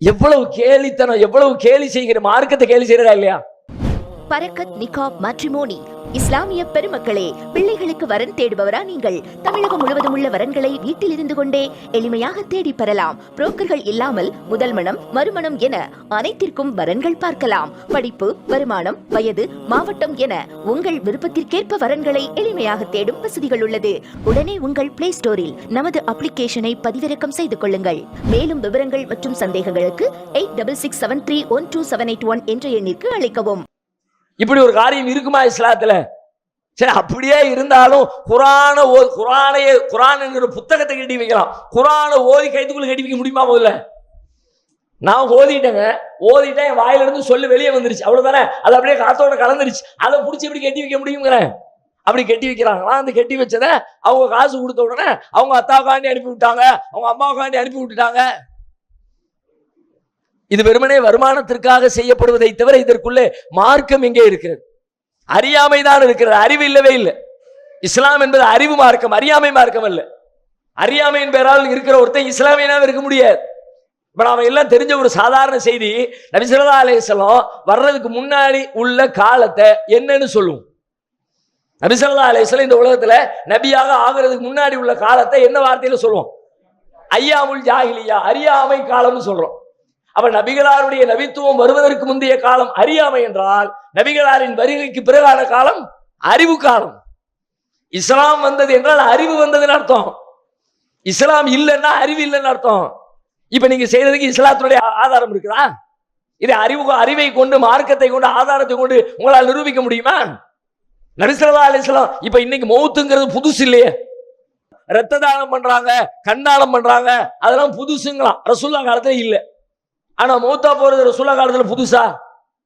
எவ்வளவு கேலித்தனம், எவ்வளவு கேலி செய்கிற மார்க்கத்தை கேலி செய்யறதா இல்லையா? பரக்கத் நிகாப் மேட்ரிமோனி. இஸ்லாமிய பெருமக்களே, பிள்ளைகளுக்கு வரன் தேடுபவரா நீங்கள்? தமிழகம் முழுவதும் உள்ள வரன்களை வீட்டில் இருந்து கொண்டே எளிமையாக தேடி பெறலாம். புரோக்கர்கள் இல்லாமல் முதல் மனம், மறுமணம் என அனைத்திற்கும் வரன்கள் பார்க்கலாம். படிப்பு, வருமானம், வயது, மாவட்டம் என உங்கள் விருப்பத்திற்கேற்ப வரன்களை எளிமையாக தேடும் வசதிகள் உள்ளது. உடனே உங்கள் பிளே ஸ்டோரில் நமது அப்ளிகேஷனை பதிவிறக்கம் செய்து கொள்ளுங்கள். மேலும் விவரங்கள் மற்றும் சந்தேகங்களுக்கு 8667312781 என்ற எண்ணிற்கு அழைக்கவும். இப்படி ஒரு காரியம் இருக்குமா இஸ்லாத்துல? சரி, அப்படியே இருந்தாலும் குரான் என்கிற புத்தகத்தை கட்டி வைக்கலாம். குரானை ஓதி கைத்துக்குள்ள கட்டி வைக்க முடியுமா? முதல்ல நான் ஓதிட்டேன், என் வாயில இருந்து சொல்லு வெளியே வந்துருச்சு, அவ்வளவுதானே. அது அப்படியே காத்தோட கலந்துருச்சு. அதை பிடிச்சி எப்படி கட்டி வைக்க முடியுங்கிறேன். அப்படி கட்டி வைக்கிறாங்களா? அந்த கட்டி வச்சதை அவங்க காசு கொடுத்த உடனே அவங்க அத்தாவுக்காண்டி அனுப்பி விட்டாங்க, அவங்க அம்மாவுக்காண்டி அனுப்பி விட்டுட்டாங்க. இது வெறுமனே வருமானத்திற்காக செய்யப்படுவதை தவிர இதற்குள்ளே மார்க்கம் எங்கே இருக்கிறது? அறியாமை தான் இருக்கிறது, அறிவு இல்லவே இல்லை. இஸ்லாம் என்பது அறிவு மார்க்கம், அறியாமை மார்க்கம் அல்ல. அறியாமையின் பேரால் இருக்கிற ஒருத்தன் இஸ்லாமியனாக இருக்க முடியாது. இப்ப நாம எல்லாம் தெரிஞ்ச ஒரு சாதாரண செய்தி, நபி ஸல்லல்லாஹு அலைஹி வஸல்லம் வர்றதுக்கு முன்னாடி உள்ள காலத்தை என்னன்னு சொல்லுவோம். நபி ஸல்லல்லாஹு அலைஹி வஸல்லம் இந்த உலகத்துல நபியாக ஆகிறதுக்கு முன்னாடி உள்ள காலத்தை என்ன வார்த்தையில சொல்லுவோம்? ஐயாமுல் ஜாஹிலியா, அறியாமை காலம்னு சொல்றோம். அப்ப நபிகளாருடைய நபித்துவம் வருவதற்கு முந்தைய காலம் அறியாமை என்றால், நபிகளாரின் வருகைக்கு பிறகான காலம் அறிவு காலம். இஸ்லாம் வந்தது என்றால் அறிவு வந்ததுன்னு அர்த்தம். இஸ்லாம் இல்லைன்னா அறிவு இல்லைன்னு அர்த்தம். இப்ப நீங்க செய்யறதுக்கு இஸ்லாத்துடைய ஆதாரம் இருக்குதா? இதை அறிவை கொண்டு, மார்க்கத்தை கொண்டு, ஆதாரத்தை கொண்டு உங்களால் நிரூபிக்க முடியுமா? நபி ஸல்லல்லாஹு அலைஹி வஸல்லம் இப்ப இன்னைக்கு மௌத்துங்கிறது புதுசு இல்லையே. ரத்த தானம் பண்றாங்க, கண்ணாலம் பண்றாங்க, அதெல்லாம் புதுசுங்களாம். ரசூலுல்லாஹ் காலத்துல இல்ல. ஆனா மௌத்தா போறது ரசூலுல்லாஹ் காலத்துல புதுசா?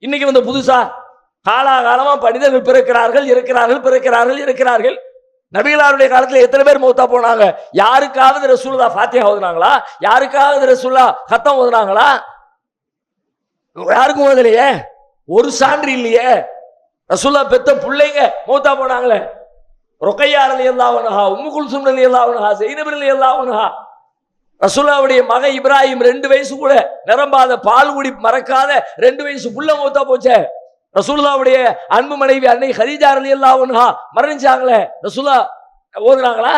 இன்னைக்கு வந்து புதுசா? காலாகாலமா மனிதர்கள் பிறக்கிறார்கள், இருக்கிறார்கள். நபிகளாருடைய காலத்துல எத்தனை பேர் மௌத்தா போனாங்க? யாருக்காவது ரசூலுல்லாஹ் ஃபாத்திஹா ஓதுனாங்களா? யாருக்காவது ரசூலுல்லாஹ் கத்தம் ஓதுனாங்களா? யாருக்கும் ஓதலையே. ஒரு சான்று இல்லையே. ரசூலுல்லாஹ் பெத்த பிள்ளைங்க மௌத்தா போனாங்களே. ருக்கையா ரலியல்லாஹு அன்ஹா, உம்மு குல்சூம் ரலியல்லாஹு அன்ஹா, ஸைனப் ரலியல்லாஹு அன்ஹா. ரசூலுல்லாஹ்வுடைய மகன் இப்ராஹிம் 2 வயசு கூட நிரம்பாத, பால் குடி மறக்காத 2 வயசு புள்ள மௌத்தா போச்சே. ரசூலுல்லாஹ்வுடைய அன்பு மனைவி அன்னை கதீஜா ரலியல்லாஹு அன்ஹா மரணிச்சாங்களே. ரசூலுல்லாஹ் ஓதுனாங்களா?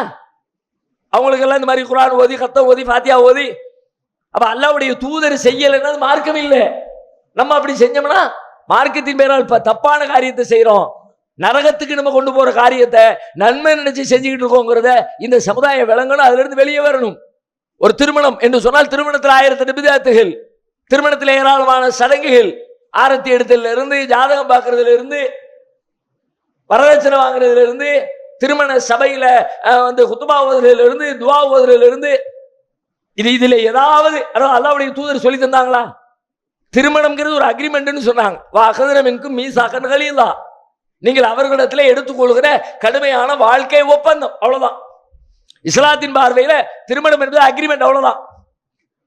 அவங்களுக்கு எல்லாம் இந்த மாதிரி குர்ஆன் ஓதி, கத்தம் ஓதி, ஃபாத்திஹா ஓதி. அப்ப அல்லாஹ்வுடைய தூதர் செய்யலைன்னா மார்க்கம் இல்லை. நம்ம அப்படி செஞ்சோம்னா மார்க்கத்தின் பேரால் தப்பான காரியத்தை செய்யறோம். நரகத்துக்கு நம்ம கொண்டு போற காரியத்தை நன்மை நினைச்சு செஞ்சுக்கிட்டு இருக்கோங்கிறத இந்த சமுதாயம் விளங்கணும். அதுல இருந்து வெளியே வரணும். ஒரு திருமணம் என்று சொன்னால் திருமணத்தில் 1000 பித்அத்துகள், திருமணத்தில் ஏராளமான சடங்குகள், ஆரத்தி எடுத்ததுல இருந்து, ஜாதகம் பார்க்கறதுல இருந்து, வரதட்சணை வாங்குறதுல இருந்து, திருமண சபையில வந்து குத்துபா ஓதுறதுல இருந்து, துவா ஓதுறதுல இருந்து, இதுல ஏதாவது அல்லாஹ்வுடைய தூதர் சொல்லி தந்தாங்களா? திருமணம்ங்கிறது ஒரு அக்ரிமெண்ட்னு சொன்னாங்க. வாகதரமின்கும் மீசாக்கன் கலீலா, நீங்கள் அவர்களிடத்தில் எடுத்துக்கொள்கிற கடுமையான வாழ்க்கை ஒப்பந்தம், அவ்வளவுதான். இஸ்லாத்தின் பார்வையில திருமணம் என்பது அக்ரிமெண்ட், அவ்வளவுதான்.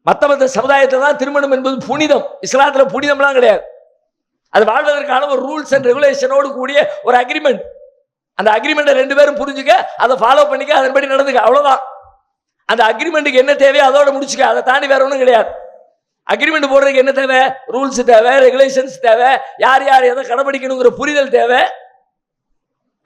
மத்த சமுதாயத்தில் தான் திருமணம் என்பது புனிதம். இஸ்லாத்துல புனிதம்லாம் கிடையாது. அது வாழ்வதற்கான ஒரு ரூல்ஸ் அண்ட் ரெகுலேஷனோடு கூடிய ஒரு அக்ரிமெண்ட். அந்த அக்ரிமெண்ட்டை 2 பேரும் புரிஞ்சுக்க, அதை ஃபாலோ பண்ணிக்க, அதன்படி நடந்துக்க, அவ்வளவுதான். அந்த அக்ரிமெண்ட்டுக்கு என்ன தேவையோ அதோட முடிச்சுக்க, அதை தாண்டி வேற ஒன்றும் கிடையாது. அக்ரிமெண்ட் போடுறதுக்கு என்ன தேவை? ரூல்ஸ் தேவை, ரெகுலேஷன்ஸ் தேவை, யார் யார் எதை கடைபிடிக்கணுங்கிற புரிதல் தேவை.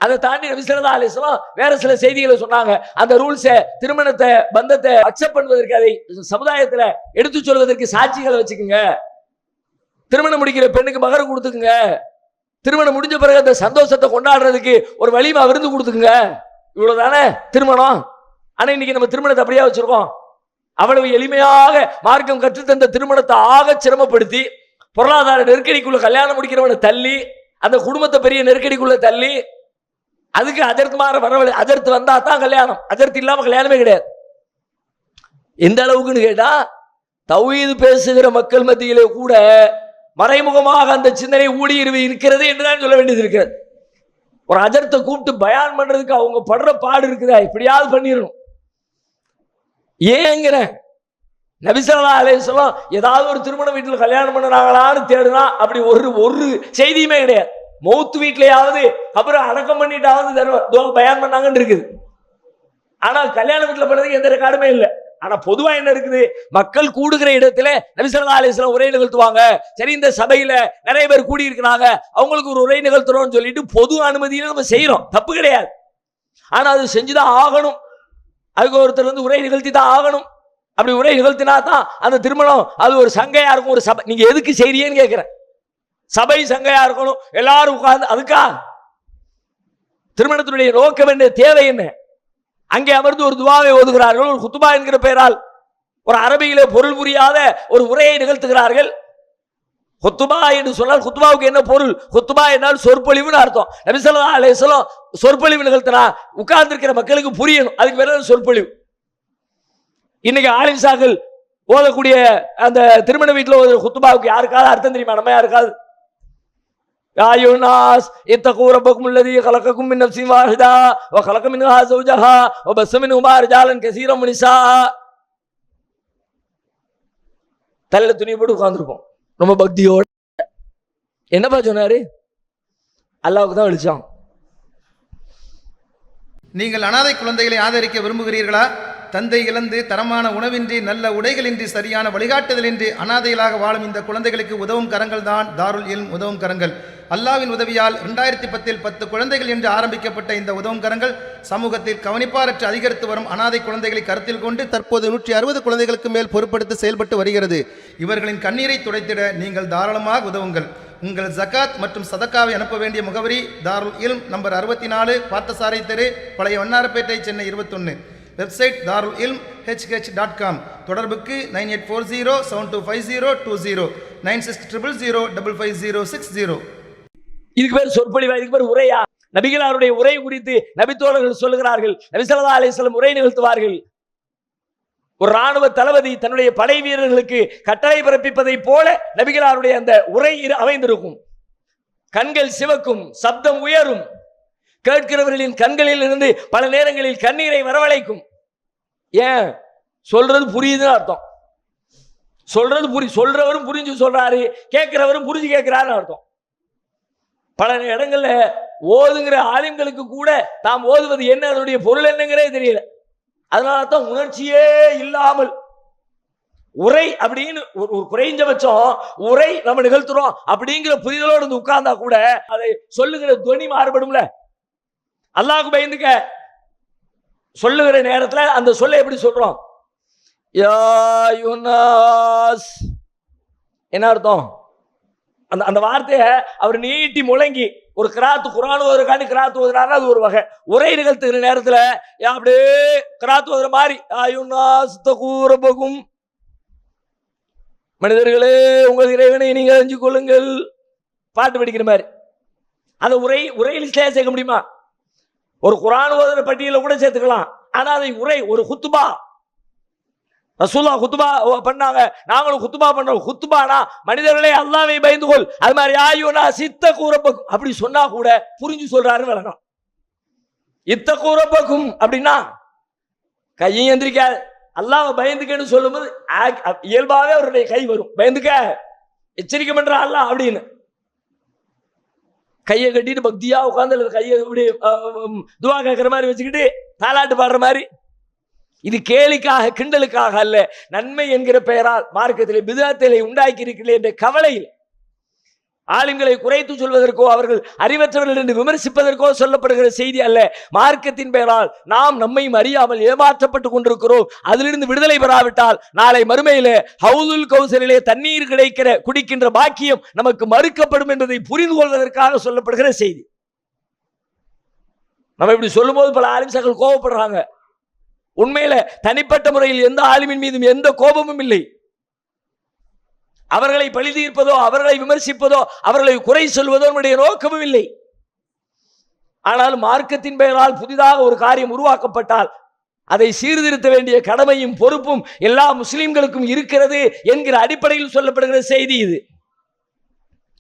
அதை தாண்டி நபி ஸல்லல்லாஹு அலைஹி வஸல்லம் வேற சில செய்திகளை சொன்னாங்க. அந்த ரூல்ஸை, திருமணத்தை, பந்தத்தை அக்செப்ட் பண்ணுவதற்கு, அதை சமுதாயத்தில் எடுத்து சொல்வதற்கு சாட்சிகளை வச்சுக்கோங்க. திருமணம் முடிக்கிற பெண்ணுக்கு மகர் கொடுத்துக்குங்க. திருமணம் முடிஞ்ச பிறகு அந்த சந்தோஷத்தை கொண்டாடுறதுக்கு ஒரு வலிமை விருந்து கொடுத்துக்குங்க. இவ்வளவுதானே திருமணம். ஆனா இன்னைக்கு நம்ம திருமணத்தை அப்படியே வச்சிருக்கோம். அவ்வளவு எளிமையாக மார்க்கம் கற்றுத்தந்த திருமணத்தை ஆக சிரமப்படுத்தி, பொருளாதார நெருக்கடிக்குள்ள கல்யாணம் முடிக்கிறவனை தள்ளி, அந்த குடும்பத்தை பெரிய நெருக்கடிக்குள்ள தள்ளி, அதுக்கு அதற்கு மாற வரவழி, அதற்கு வந்தா தான் கல்யாணம், அதற்கு இல்லாம கல்யாணமே கிடையாது. எந்த அளவுக்குன்னு கேட்டா, தௌஹீது பேசுகிற மக்கள் மத்தியிலே கூட மறைமுகமாக அந்த சிந்தனை ஊடுருவி இருக்கிறது என்றுதான் சொல்ல வேண்டியது இருக்கிறது. ஒரு அஜர்த்தை கூப்பிட்டு பயான் பண்றதுக்கு அவங்க படுற பாடு இருக்குதா, இப்படியாவது பண்ணிடணும். ஏங்கிற நபி ஸல்லல்லாஹு அலைஹி வஸல்லம் ஏதாவது ஒரு திருமண வீட்டில் கல்யாணம் பண்ணுறாங்களான்னு தேடுனா அப்படி ஒரு செய்தியுமே கிடையாது. மௌத்து வீட்லையாவது அப்புறம் அடக்கம் பண்ணிட்டாவது பயான் பண்ணாங்கன்னு இருக்குது. ஆனா கல்யாண வீட்டில் பண்ணதுக்கு எந்த ரெக்கார்டுமே இல்லை. ஆனா பொதுவா என்ன இருக்குது? மக்கள் கூடுகிற இடத்துல நபி ஸல்லல்லாஹு அலைஹி வஸல்லம் உரை நிகழ்த்துவாங்க. சரி, இந்த சபையில நிறைய பேர் கூடி இருக்கிறாங்க, அவங்களுக்கு ஒரு உரை நிகழ்த்துறோம்னு சொல்லிட்டு பொது அனுமதியில நம்ம செய்யறோம், தப்பு கிடையாது. ஆனா அது செஞ்சுதான் ஆகணும். அதுக்கு ஒருத்தர் வந்து உரை நிகழ்த்தி தான் ஆகணும். அப்படி உரை நிகழ்த்தினா தான் அந்த திருமணம் அது ஒரு சங்கையா இருக்கும். ஒரு சபை, நீங்க எதுக்கு செய்றீங்கன்னு கேட்கிறேன். சபை சங்கையா இருக்கணும், எல்லாரும் உட்கார்ந்து, அதுக்கா திருமணத்தினுடைய நோக்கம் என்ன, தேவை என்ன? அங்கே அமர்ந்து ஒரு துவாவை ஓதுகிறார்கள், ஒரு குத்துபா என்கிற பெயரால் ஒரு அரபியிலே பொருள் புரியாத ஒரு உரையை நிகழ்த்துகிறார்கள். குத்துபா என்று சொன்னால் குத்துபாவுக்கு என்ன பொருள்? குத்துபா என்றால் சொற்பொழிவுன்னு அர்த்தம். நபி ஸல்லல்லாஹு அலைஹி வஸல்லம் சொற்பொழிவு நிகழ்த்தினா உட்கார்ந்து இருக்கிற மக்களுக்கு புரியணும், அதுக்கு பேர் சொற்பொழிவு. இன்னைக்கு ஆலிம்சாக்கள் ஓதக்கூடிய அந்த திருமண வீட்டில் ஒரு குத்துபாவுக்கு யாருக்காவது அர்த்தம் தெரியுமா? நம்ம யாருக்காவது? யா அய்யுஹன்னாஸ் இத்தகூ ரப்பக்கும் அல்லதீ கலகக்கும் மின் நஃப்ஸின் வாஹிதா வ கலக மின்ஹா ஸௌஜஹா வ பஸ்ஸ மின்ஹுமா ரிஜாலன் கஸீரன் வ நிஸா. தலையில துணி போட்டு உட்கார்ந்துருப்போம் ரொம்ப பக்தியோட. என்னப்பா சொன்னாரு? அல்லாஹ்வுக்கு தான் வெளிச்சம். நீங்கள் அனாதை குழந்தைகளை ஆதரிக்க விரும்புகிறீர்களா? தந்தை இழந்து, தரமான உணவின்றி, நல்ல உடைகளின்றி, சரியான வழிகாட்டுதலின்றி அனாதைகளாக வாழும் இந்த குழந்தைகளுக்கு உதவும் கரங்கள் தான் தாருல் இல்ம் உதவும் கரங்கள். அல்லாஹ்வின் உதவியால் 2010 10 குழந்தைகள் என்று ஆரம்பிக்கப்பட்ட இந்த உதவும் கரங்கள் சமூகத்தில் கவனிப்பாரற்று அதிகரித்து வரும் அனாதை குழந்தைகளை கருத்தில் கொண்டு தற்போது 160 குழந்தைகளுக்கு மேல் பொறுப்படுத்தி செயல்பட்டு வருகிறது. இவர்களின் கண்ணீரை துடைத்திட நீங்கள் தாராளமாக உதவுங்கள். உங்கள் ஜகாத் மற்றும் சதக்காவை அனுப்ப வேண்டிய முகவரி தாருல் இல்ம் நம்பர் 64, பார்த்தசாரை தெரு, பழைய வண்ணாரப்பேட்டை, சென்னை 21. Website darulilm.hh.com. தொடர்புக்கு 9840725020 9600055060. இதுக்கு பேர் சொற்பொழிவா? இதுக்கு பேர் உரையா? நபிகளாருடைய உரை குறித்து நபித்தோழர்கள் சொல்லுகிறார்கள். நபி ஸல்லல்லாஹு அலைஹி வஸல்லம் உரை நிகழ்த்துவார்கள். ஒரு ராணுவ தளபதி தன்னுடைய படை வீரர்களுக்கு கட்டளை பிறப்பிப்பதை போல நபிகளாருடைய அந்த உரை அமைந்திருக்கும். கண்கள் சிவக்கும், சப்தம் உயரும், கேட்கிறவர்களின் கண்களில் இருந்து பல நேரங்களில் கண்ணீரை வரவழைக்கும். ஏன்? சொல்றது புரியுதுன்னு அர்த்தம். சொல்றவரும் புரிஞ்சு சொல்றாரு, கேட்கிறவரும் புரிஞ்சு கேட்கிறாருன்னு அர்த்தம். பல இடங்கள்ல ஓதுங்கிற ஆலிம்களுக்கு கூட தாம் ஓதுவது என்ன, அதனுடைய பொருள் என்னங்கிறதே தெரியல. அதனால தான் உணர்ச்சியே இல்லாமல் உரை அப்படின்னு ஒரு குறைஞ்சபட்சம் உரை நம்ம நிகழ்த்துறோம் அப்படிங்கிற புரிதலோடு வந்து உட்கார்ந்தா கூட அதை சொல்லுகிற துவனி மாறுபடும்ல. அல்லாஹ்வுக்கு பயந்துக்க சொல்லுகிற நேரத்துல அந்த சொல்லை எப்படி சொல்றோம்? யா யுனாஸ், என்ன அர்த்தம்? அந்த வார்த்தையை அவர் நீட்டி முழங்கி ஒரு கிராத்து குரான் ஓதுறக்காண்டி கிராத்து ஓதுறாரு, அது ஒரு வகை. உரை நிகழ்த்துகிற நேரத்துல அப்படியே கிராத்து ஓதுற மாதிரி மனிதர்களே உங்கள் இறைவனை நீங்கள் அறிஞ்சு கொள்ளுங்கள் பாட்டு படிக்கிற மாதிரி. அந்த உரையில் சேர்க்க முடியுமா? ஒரு குரான் ஓதுற பட்டியல கூட சேர்த்துக்கலாம். ஆனா அதை உரை, ஒரு குத்துபா, ரசூலுல்லாஹ் குத்துபா பண்ணாங்க, நாங்களும் குத்துபா பண்றோம். குத்துபானா மனிதர்களே அல்லாஹ்வை பயந்து கொள், அது மாதிரி ஆயுனா சித்த கூறப்பக்கும் அப்படி சொன்னா கூட புரிஞ்சு சொல்றாருன்னு விளக்கம். இத்த கூறப்பக்கும் அப்படின்னா கையும் எந்திரிக்காது. அல்லாஹ்வை பயந்துக்கன்னு சொல்லும்போது இயல்பாவே அவருடைய கை வரும். பயந்துக்க, எச்சரிக்கை பண்ற அல்லாஹ் அப்படின்னு கையை கட்டிட்டு பக்தியா உட்கார்ந்து கையை இப்படி துவா கேட்கிற மாதிரி வச்சுக்கிட்டு தாலாட்டு பாடுற மாதிரி. இது கேலிக்காக கிண்டலுக்காக அல்ல, நன்மை என்கிற பெயரால் மார்க்கத்திலே பிதஅத்திலே உண்டாக்கி இருக்கிறேன் என்ற கவலையில் ஆலிம்களை குறைத்து சொல்வதற்கோ அவர்கள் அறிவற்றவர்கள் என்று விமர்சிப்பதற்கோ சொல்லப்படுகிற செய்தி அல்ல. மார்க்கத்தின் பெயரால் நாம் நம்மையும் அறியாமல் ஏமாற்றப்பட்டுக் கொண்டிருக்கிறோம். அதிலிருந்து விடுதலை பெறாவிட்டால் நாளை மறுமையிலே ஹவுதுல் கௌசரிலே தண்ணீர் குடிக்கின்ற பாக்கியம் நமக்கு மறுக்கப்படும் என்பதை புரிந்து கொள்வதற்காக சொல்லப்படுகிற செய்தி. நம்ம இப்படி சொல்லும் போது பல ஆலிம்கள் கோபப்படுறாங்க. உண்மையில தனிப்பட்ட முறையில் எந்த ஆலிமின் மீதும் எந்த கோபமும் இல்லை. அவர்களை பழி தீர்ப்பதோ அவர்களை விமர்சிப்பதோ அவர்களை குறை சொல்வதோ நம்முடைய நோக்கமும் இல்லை. ஆனால் மார்க்கத்தின் பெயரால் புதிதாக ஒரு காரியம் உருவாக்கப்பட்டால் அதை சீர்திருத்த வேண்டிய கடமையும் பொறுப்பும் எல்லா முஸ்லிம்களுக்கும் இருக்கிறது என்கிற அடிப்படையில் சொல்லப்படுகிற செய்தி இது.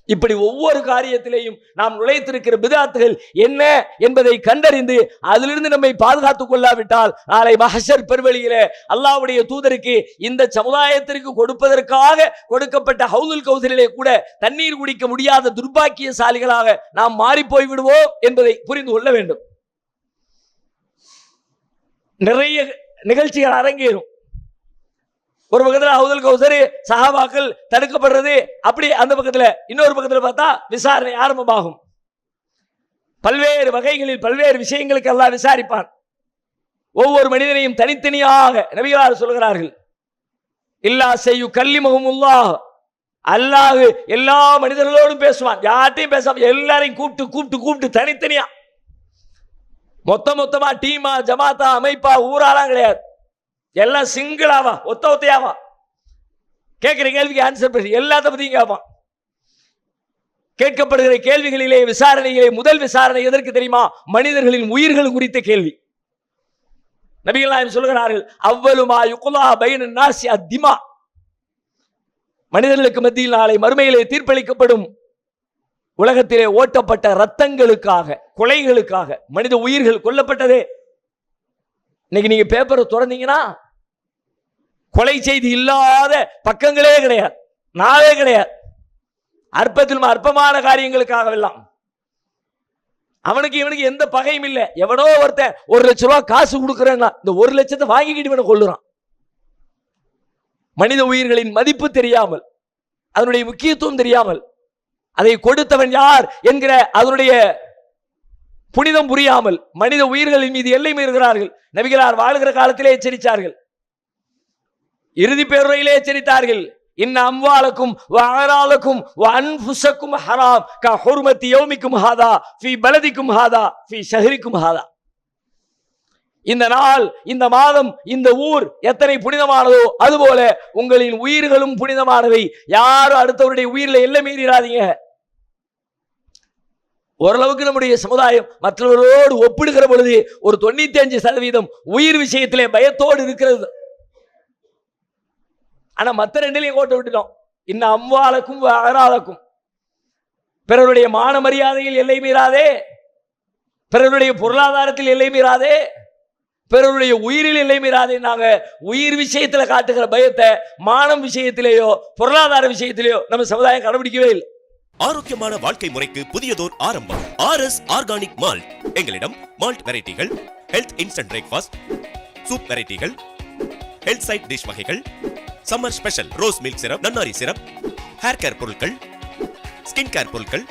இப்படி ஒவ்வொரு காரியத்திலேயும் நாம் நுழைத்திருக்கிற பிதஅத்துகள் என்ன என்பதை கண்டறிந்து அதிலிருந்து நம்மை பாதுகாத்துக் கொள்ளாவிட்டால் நாளை மஹ்ஷர் பெருவெளியிலே அல்லாஹ்வுடைய தூதருக்கு இந்த சமுதாயத்திற்கு கொடுப்பதற்காக கொடுக்கப்பட்ட ஹவுதுல் கௌசரிலே கூட தண்ணீர் குடிக்க முடியாத துர்பாக்கியசாலிகளாக நாம் மாறி போய் விடுவோம் என்பதை புரிந்து கொள்ள வேண்டும். நிறைய நிகழ்ச்சிகள் அரங்கேறும். ஒரு பக்கத்தில் ஹவுதுல் கௌசர் சஹாபாக்கள் தடுக்கப்படுறது, அப்படி அந்த பக்கத்தில் இன்னொரு பக்கத்தில் பார்த்தா விசாரணை ஆரம்பமாகும். பல்வேறு வகைகளில் பல்வேறு விஷயங்களுக்கு அல்லாஹ் விசாரிப்பான். ஒவ்வொரு மனிதனையும் தனித்தனியாக நபிகளார் சொல்கிறார்கள், இல்லா செய்யு கல்லிமஹுமுல்லாஹ், அல்லாஹ் எல்லா மனிதர்களோடும் பேசுவான். யார்ட்டையும் பேசாம எல்லாரையும் கூப்பிட்டு தனித்தனியா, மொத்தமா டீமா ஜமாத்தா அமைப்பா ஊராலாம் கிடையாது. எல்லாம் சிங்கிளாவா ஒத்தையாவா கேட்கிற கேள்விக்கு ஆன்சர் பண்ணி எல்லாத்த பத்தியும் கேட்பான். கேட்கப்படுகிற கேள்விகளிலே விசாரணையிலே முதல் விசாரணை எதற்கு தெரியுமா? மனிதர்களின் உயிர்கள் குறித்த கேள்வி. நபிகள் நாயகம் சொல்கிறார்கள், அவ்வலுமா யுக்லா பைனன் நாஸி அத்திமா, மனிதர்களுக்கு மத்தியில் நாளை மறுமையிலே தீர்ப்பளிக்கப்படும் உலகத்திலே ஓட்டப்பட்ட ரத்தங்களுக்காக, கொலைகளுக்காக மனித உயிர்கள் கொல்லப்பட்டதே. இன்னைக்கு நீங்க பேப்பரை திறந்தீங்கன்னா கொலை செய்தி இல்லாத பக்கங்களே கிடையாது, நாளே கிடையாது. அற்பத்திலும் அற்பமான காரியங்களுக்காகவெல்லாம் அவனுக்கு இவனுக்கு எந்த பகையும் இல்லை. எவனோ ஒருத்தன் 1 லட்சம் ரூபாய் காசு கொடுக்குறேன்னா இந்த 1 லட்சத்தை வாங்கிக்கிட்டு இவனை கொள்ளுறான். மனித உயிர்களின் மதிப்பு தெரியாமல், அதனுடைய முக்கியத்துவம் தெரியாமல், அதை கொடுத்தவன் யார் என்கிற அதனுடைய புனிதம் புரியாமல் மனித உயிர்களின் மீது எல்லை மீறுகிறார்கள். நபிகளார் வாழ்கிற காலத்திலே எச்சரித்தார்கள், இறுதி பேருரையிலே எச்சரித்தார்கள், இன்ன அம்வாலக்கும் வஅராலக்கும் வஅன்ஃபுஸக்கும் ஹராம் கஹுர்மத்தி யௌமிக்கும் ஹாதா ஃபீ பலதிக்கும் ஹாதா ஃபீ ஷஹரிக்கும் ஹாதா. இந்த நாள், இந்த மாதம், இந்த ஊர் எத்தனை புனிதமானதோ அதுபோல உங்களின் உயிர்களும் புனிதமானவை. யாரும் அடுத்தவருடைய உயிரில் எல்லை மீறாதீங்க. ஓரளவுக்கு நம்முடைய சமுதாயம் மற்றவர்களோடு ஒப்பிடுகிற பொழுது ஒரு 95% உயிர் விஷயத்திலே பயத்தோடு இருக்கிறது. ஆனா மற்ற ரெண்டிலையும் கோட்டை விட்டுட்டோம். இன்னும் அம்வாலக்கும் அகராலக்கும், பிறருடைய மான மரியாதையில் எல்லை மீறாதே, பிறருடைய பொருளாதாரத்தில் எல்லை மீறாதே, பிறருடைய உயிரில் எல்லை மீறாதே. நாங்க உயிர் விஷயத்துல காட்டுகிற பயத்தை மானம் விஷயத்திலேயோ பொருளாதார விஷயத்திலேயோ நம்ம சமுதாயம் கடைபிடிக்கவே இல்லை. ஆரோக்கியமான வாழ்க்கை முறைக்கு புதியதோர் ஆரம்பம். RS organic malt. எங்களிடம் மால்ட் வெரைட்டிகள், ஹெல்த் இன்ஸ்டன்ட் பிரேக்ஃபாஸ்ட், சூப் வெரைட்டிகள், ஹெல்த் சைட் டிஷ் வகைகள், summer special rose milk syrup, நன்னாரி சிரப், ஹேர் கேர் பொருட்கள், ஸ்கின் கேர் பொருட்கள்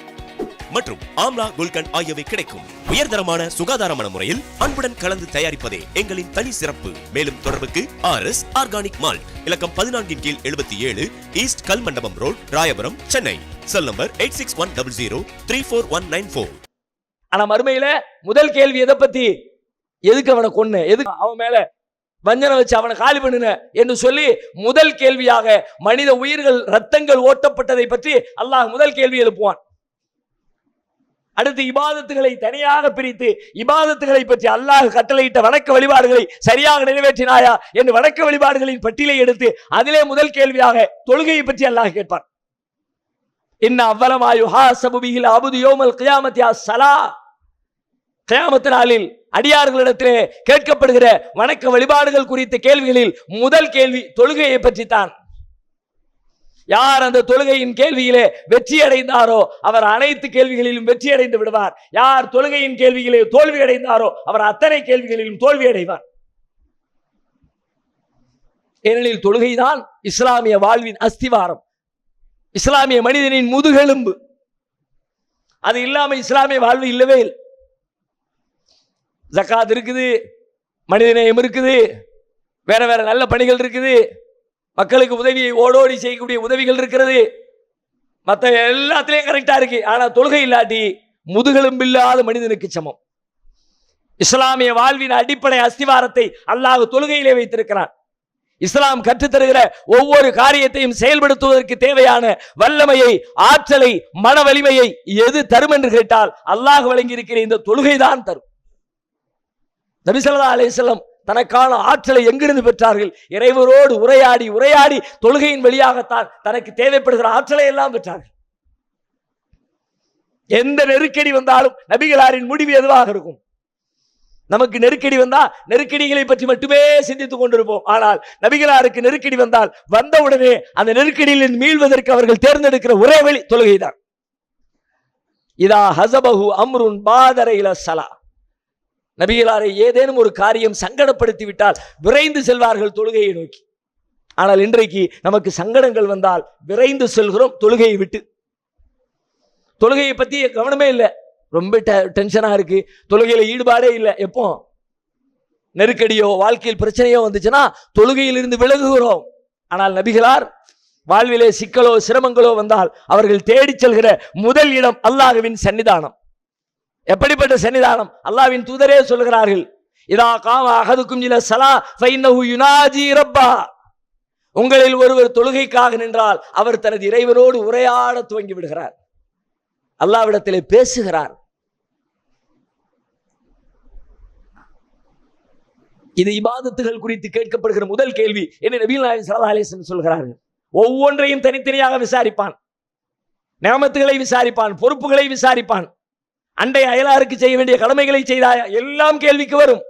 மற்றும் ஆம்லா குல்கண்ட் ஆகியவை கிடைக்கும். உயர்தரமான சுகாதாரமான முறையில் அன்புடன் கலந்து தயாரிப்பதே எங்களின் தனி சிறப்பு. மேலும் தொடர்புக்கு RS ஆர்கானிக் மால்ட், இலக்கம் 14/77, east Kalmandapam road, Royapuram, Chennai. Cell number 8610034194. ஆனா மறுமையில முதல் கேள்வி எதை பத்தி? எதுக்கு அவனை கொன்னு, எதுக்கு அவன் மேல வஞ்சனை வச்சு அவனை காலி பண்ணுன என்று சொல்லி முதல் கேள்வியாக மனித உயிர்கள் ரத்தங்கள் ஓட்டப்பட்டதை பற்றி அல்லாஹ் முதல் கேள்வி எழுப்புவான். அடுத்து இபாதத்துகளை தனியாக பிரித்து இபாதத்துகளை பற்றி அல்லாஹ் கட்டளையிட்ட வணக்க வழிபாடுகளை சரியாக நிறைவேற்றினாயா என்று வணக்க வழிபாடுகளின் பட்டியலை எடுத்து அதிலே முதல் கேள்வியாக தொழுகையை பற்றி அல்லாஹ் கேட்பான். இன்ன அவ்வளமா யுஹாஸபு பிஹில் அப்து யௌமல் கியாமத்தி அஸ்ஸலா. கியாமத் நாளில் அடியார்களிடத்திலே கேட்கப்படுகிற வணக்க வழிபாடுகள் குறித்த கேள்விகளில் முதல் கேள்வி தொழுகையை பற்றி தான். யார் அந்த தொழுகையின் கேள்வியிலே வெற்றி அடைந்தாரோ அவர் அனைத்து கேள்விகளிலும் வெற்றி அடைந்து விடுவார். யார் தொழுகையின் கேள்வியிலே தோல்வி அடைந்தாரோ அவர் அத்தனை கேள்விகளிலும் தோல்வி அடைவார். ஏனெனில் தொழுகைதான் இஸ்லாமிய வாழ்வின் அஸ்திவாரம், இஸ்லாமிய மனிதனின் முதுகெலும்பு. அது இல்லாம இஸ்லாமிய வாழ்வு இல்லவே இல்லை. ஜகாத் இருக்குது, மனிதநேயம் இருக்குது, வேற வேற நல்ல பணிகள் இருக்குது, மக்களுக்கு உதவியை ஓடோடி செய்யக்கூடிய உதவிகள் இருக்கிறது, மற்ற எல்லாத்திலையும் கரெக்டா இருக்கு. ஆனா தொழுகை இல்லாட்டி முதுகெலும்பில்லாத மனிதனுக்கு சமம். இஸ்லாமிய வாழ்வின் அடிப்படை அஸ்திவாரத்தை அல்லாஹ் தொழுகையிலே வைத்திருக்கிறான். இஸ்லாம் கற்றுத்தருகிற ஒவ்வொரு காரியத்தையும் செயல்படுத்துவதற்கு தேவையான வல்லமையை, ஆற்றலை, மன வலிமையை எது தரும் என்று கேட்டால் அல்லாஹ் வழங்கி இருக்கிற இந்த தொழுகைதான் தரும். நபி ஸல்லல்லாஹு அலைஹி வஸல்லம் தனக்கான ஆற்றலை எங்கிருந்து பெற்றார்கள்? இறைவரோடு உரையாடி உரையாடி தொழுகையின் வழியாகத்தான் தனக்கு தேவைப்படுகிற ஆற்றலை எல்லாம் பெற்றார்கள். எந்த நெருக்கடி வந்தாலும் நபிகளாரின் முடிவு எதுவாக இருக்கும்? நமக்கு நெருக்கடி வந்தா நெருக்கடிகளை பற்றி மட்டுமே சிந்தித்துக் கொண்டிருப்போம். ஆனால் நபிகளாருக்கு நெருக்கடி வந்தால் வந்தவுடனே அந்த நெருக்கடியில் மீள்வதற்கு அவர்கள் தேர்ந்தெடுக்கிற ஒரே வழி தொழுகைதான். இதா ஹஸபஹு அம்ருன் பாதர இலா ஸலா. நபிகளாரை ஏதேனும் ஒரு காரியம் சங்கடப்படுத்தி விட்டால் விரைந்து செல்வார்கள் தொழுகையை நோக்கி. ஆனால் இன்றைக்கு நமக்கு சங்கடங்கள் வந்தால் விரைந்து செல்கிறோம் தொழுகையை விட்டு. தொழுகையை பத்தி கவனமே இல்லை, ரொம்ப டென்ஷனா இருக்கு, தொழுகையில ஈடுபாடே இல்லை. எப்போ நெருக்கடியோ வாழ்க்கையில் பிரச்சனையோ வந்துச்சுன்னா தொழுகையில் இருந்து விலகுகிறோம். ஆனால் நபிகளார் வாழ்விலே சிக்கலோ சிரமங்களோ வந்தால் அவர்கள் தேடி செல்கிற முதல் இடம் அல்லாஹ்வின் சன்னிதானம். எப்படிப்பட்ட சன்னிதானம்? அல்லாஹ்வின் தூதரே சொல்கிறார்கள், இதா காம அஹதுக்கும் இலா ஸலா ஃபஇன்னஹு யுனாஜி ரப்பா. உங்களில் ஒருவர் தொழுகைக்காக நின்றால் அவர் தனது இறைவனோடு உரையாட துவங்கி விடுகிறார், அல்லாஹ்விடத்திலே பேசுகிறார். இது இபாதத்துகள் குறித்து கேட்கப்படுகிற முதல் கேள்வி என்று நபிகள் நாயகம் ஸல்லல்லாஹு அலைஹி வஸல்லம் சொல்கிறார்கள். ஒவ்வொன்றையும் தனித்தனியாக விசாரிப்பான், நியமத்துகளை விசாரிப்பான், பொறுப்புகளை விசாரிப்பான், அண்டை அயலாருக்கு செய்ய வேண்டிய கடமைகளை செய்தாயா, எல்லாம் கேள்விக்கு வரும்.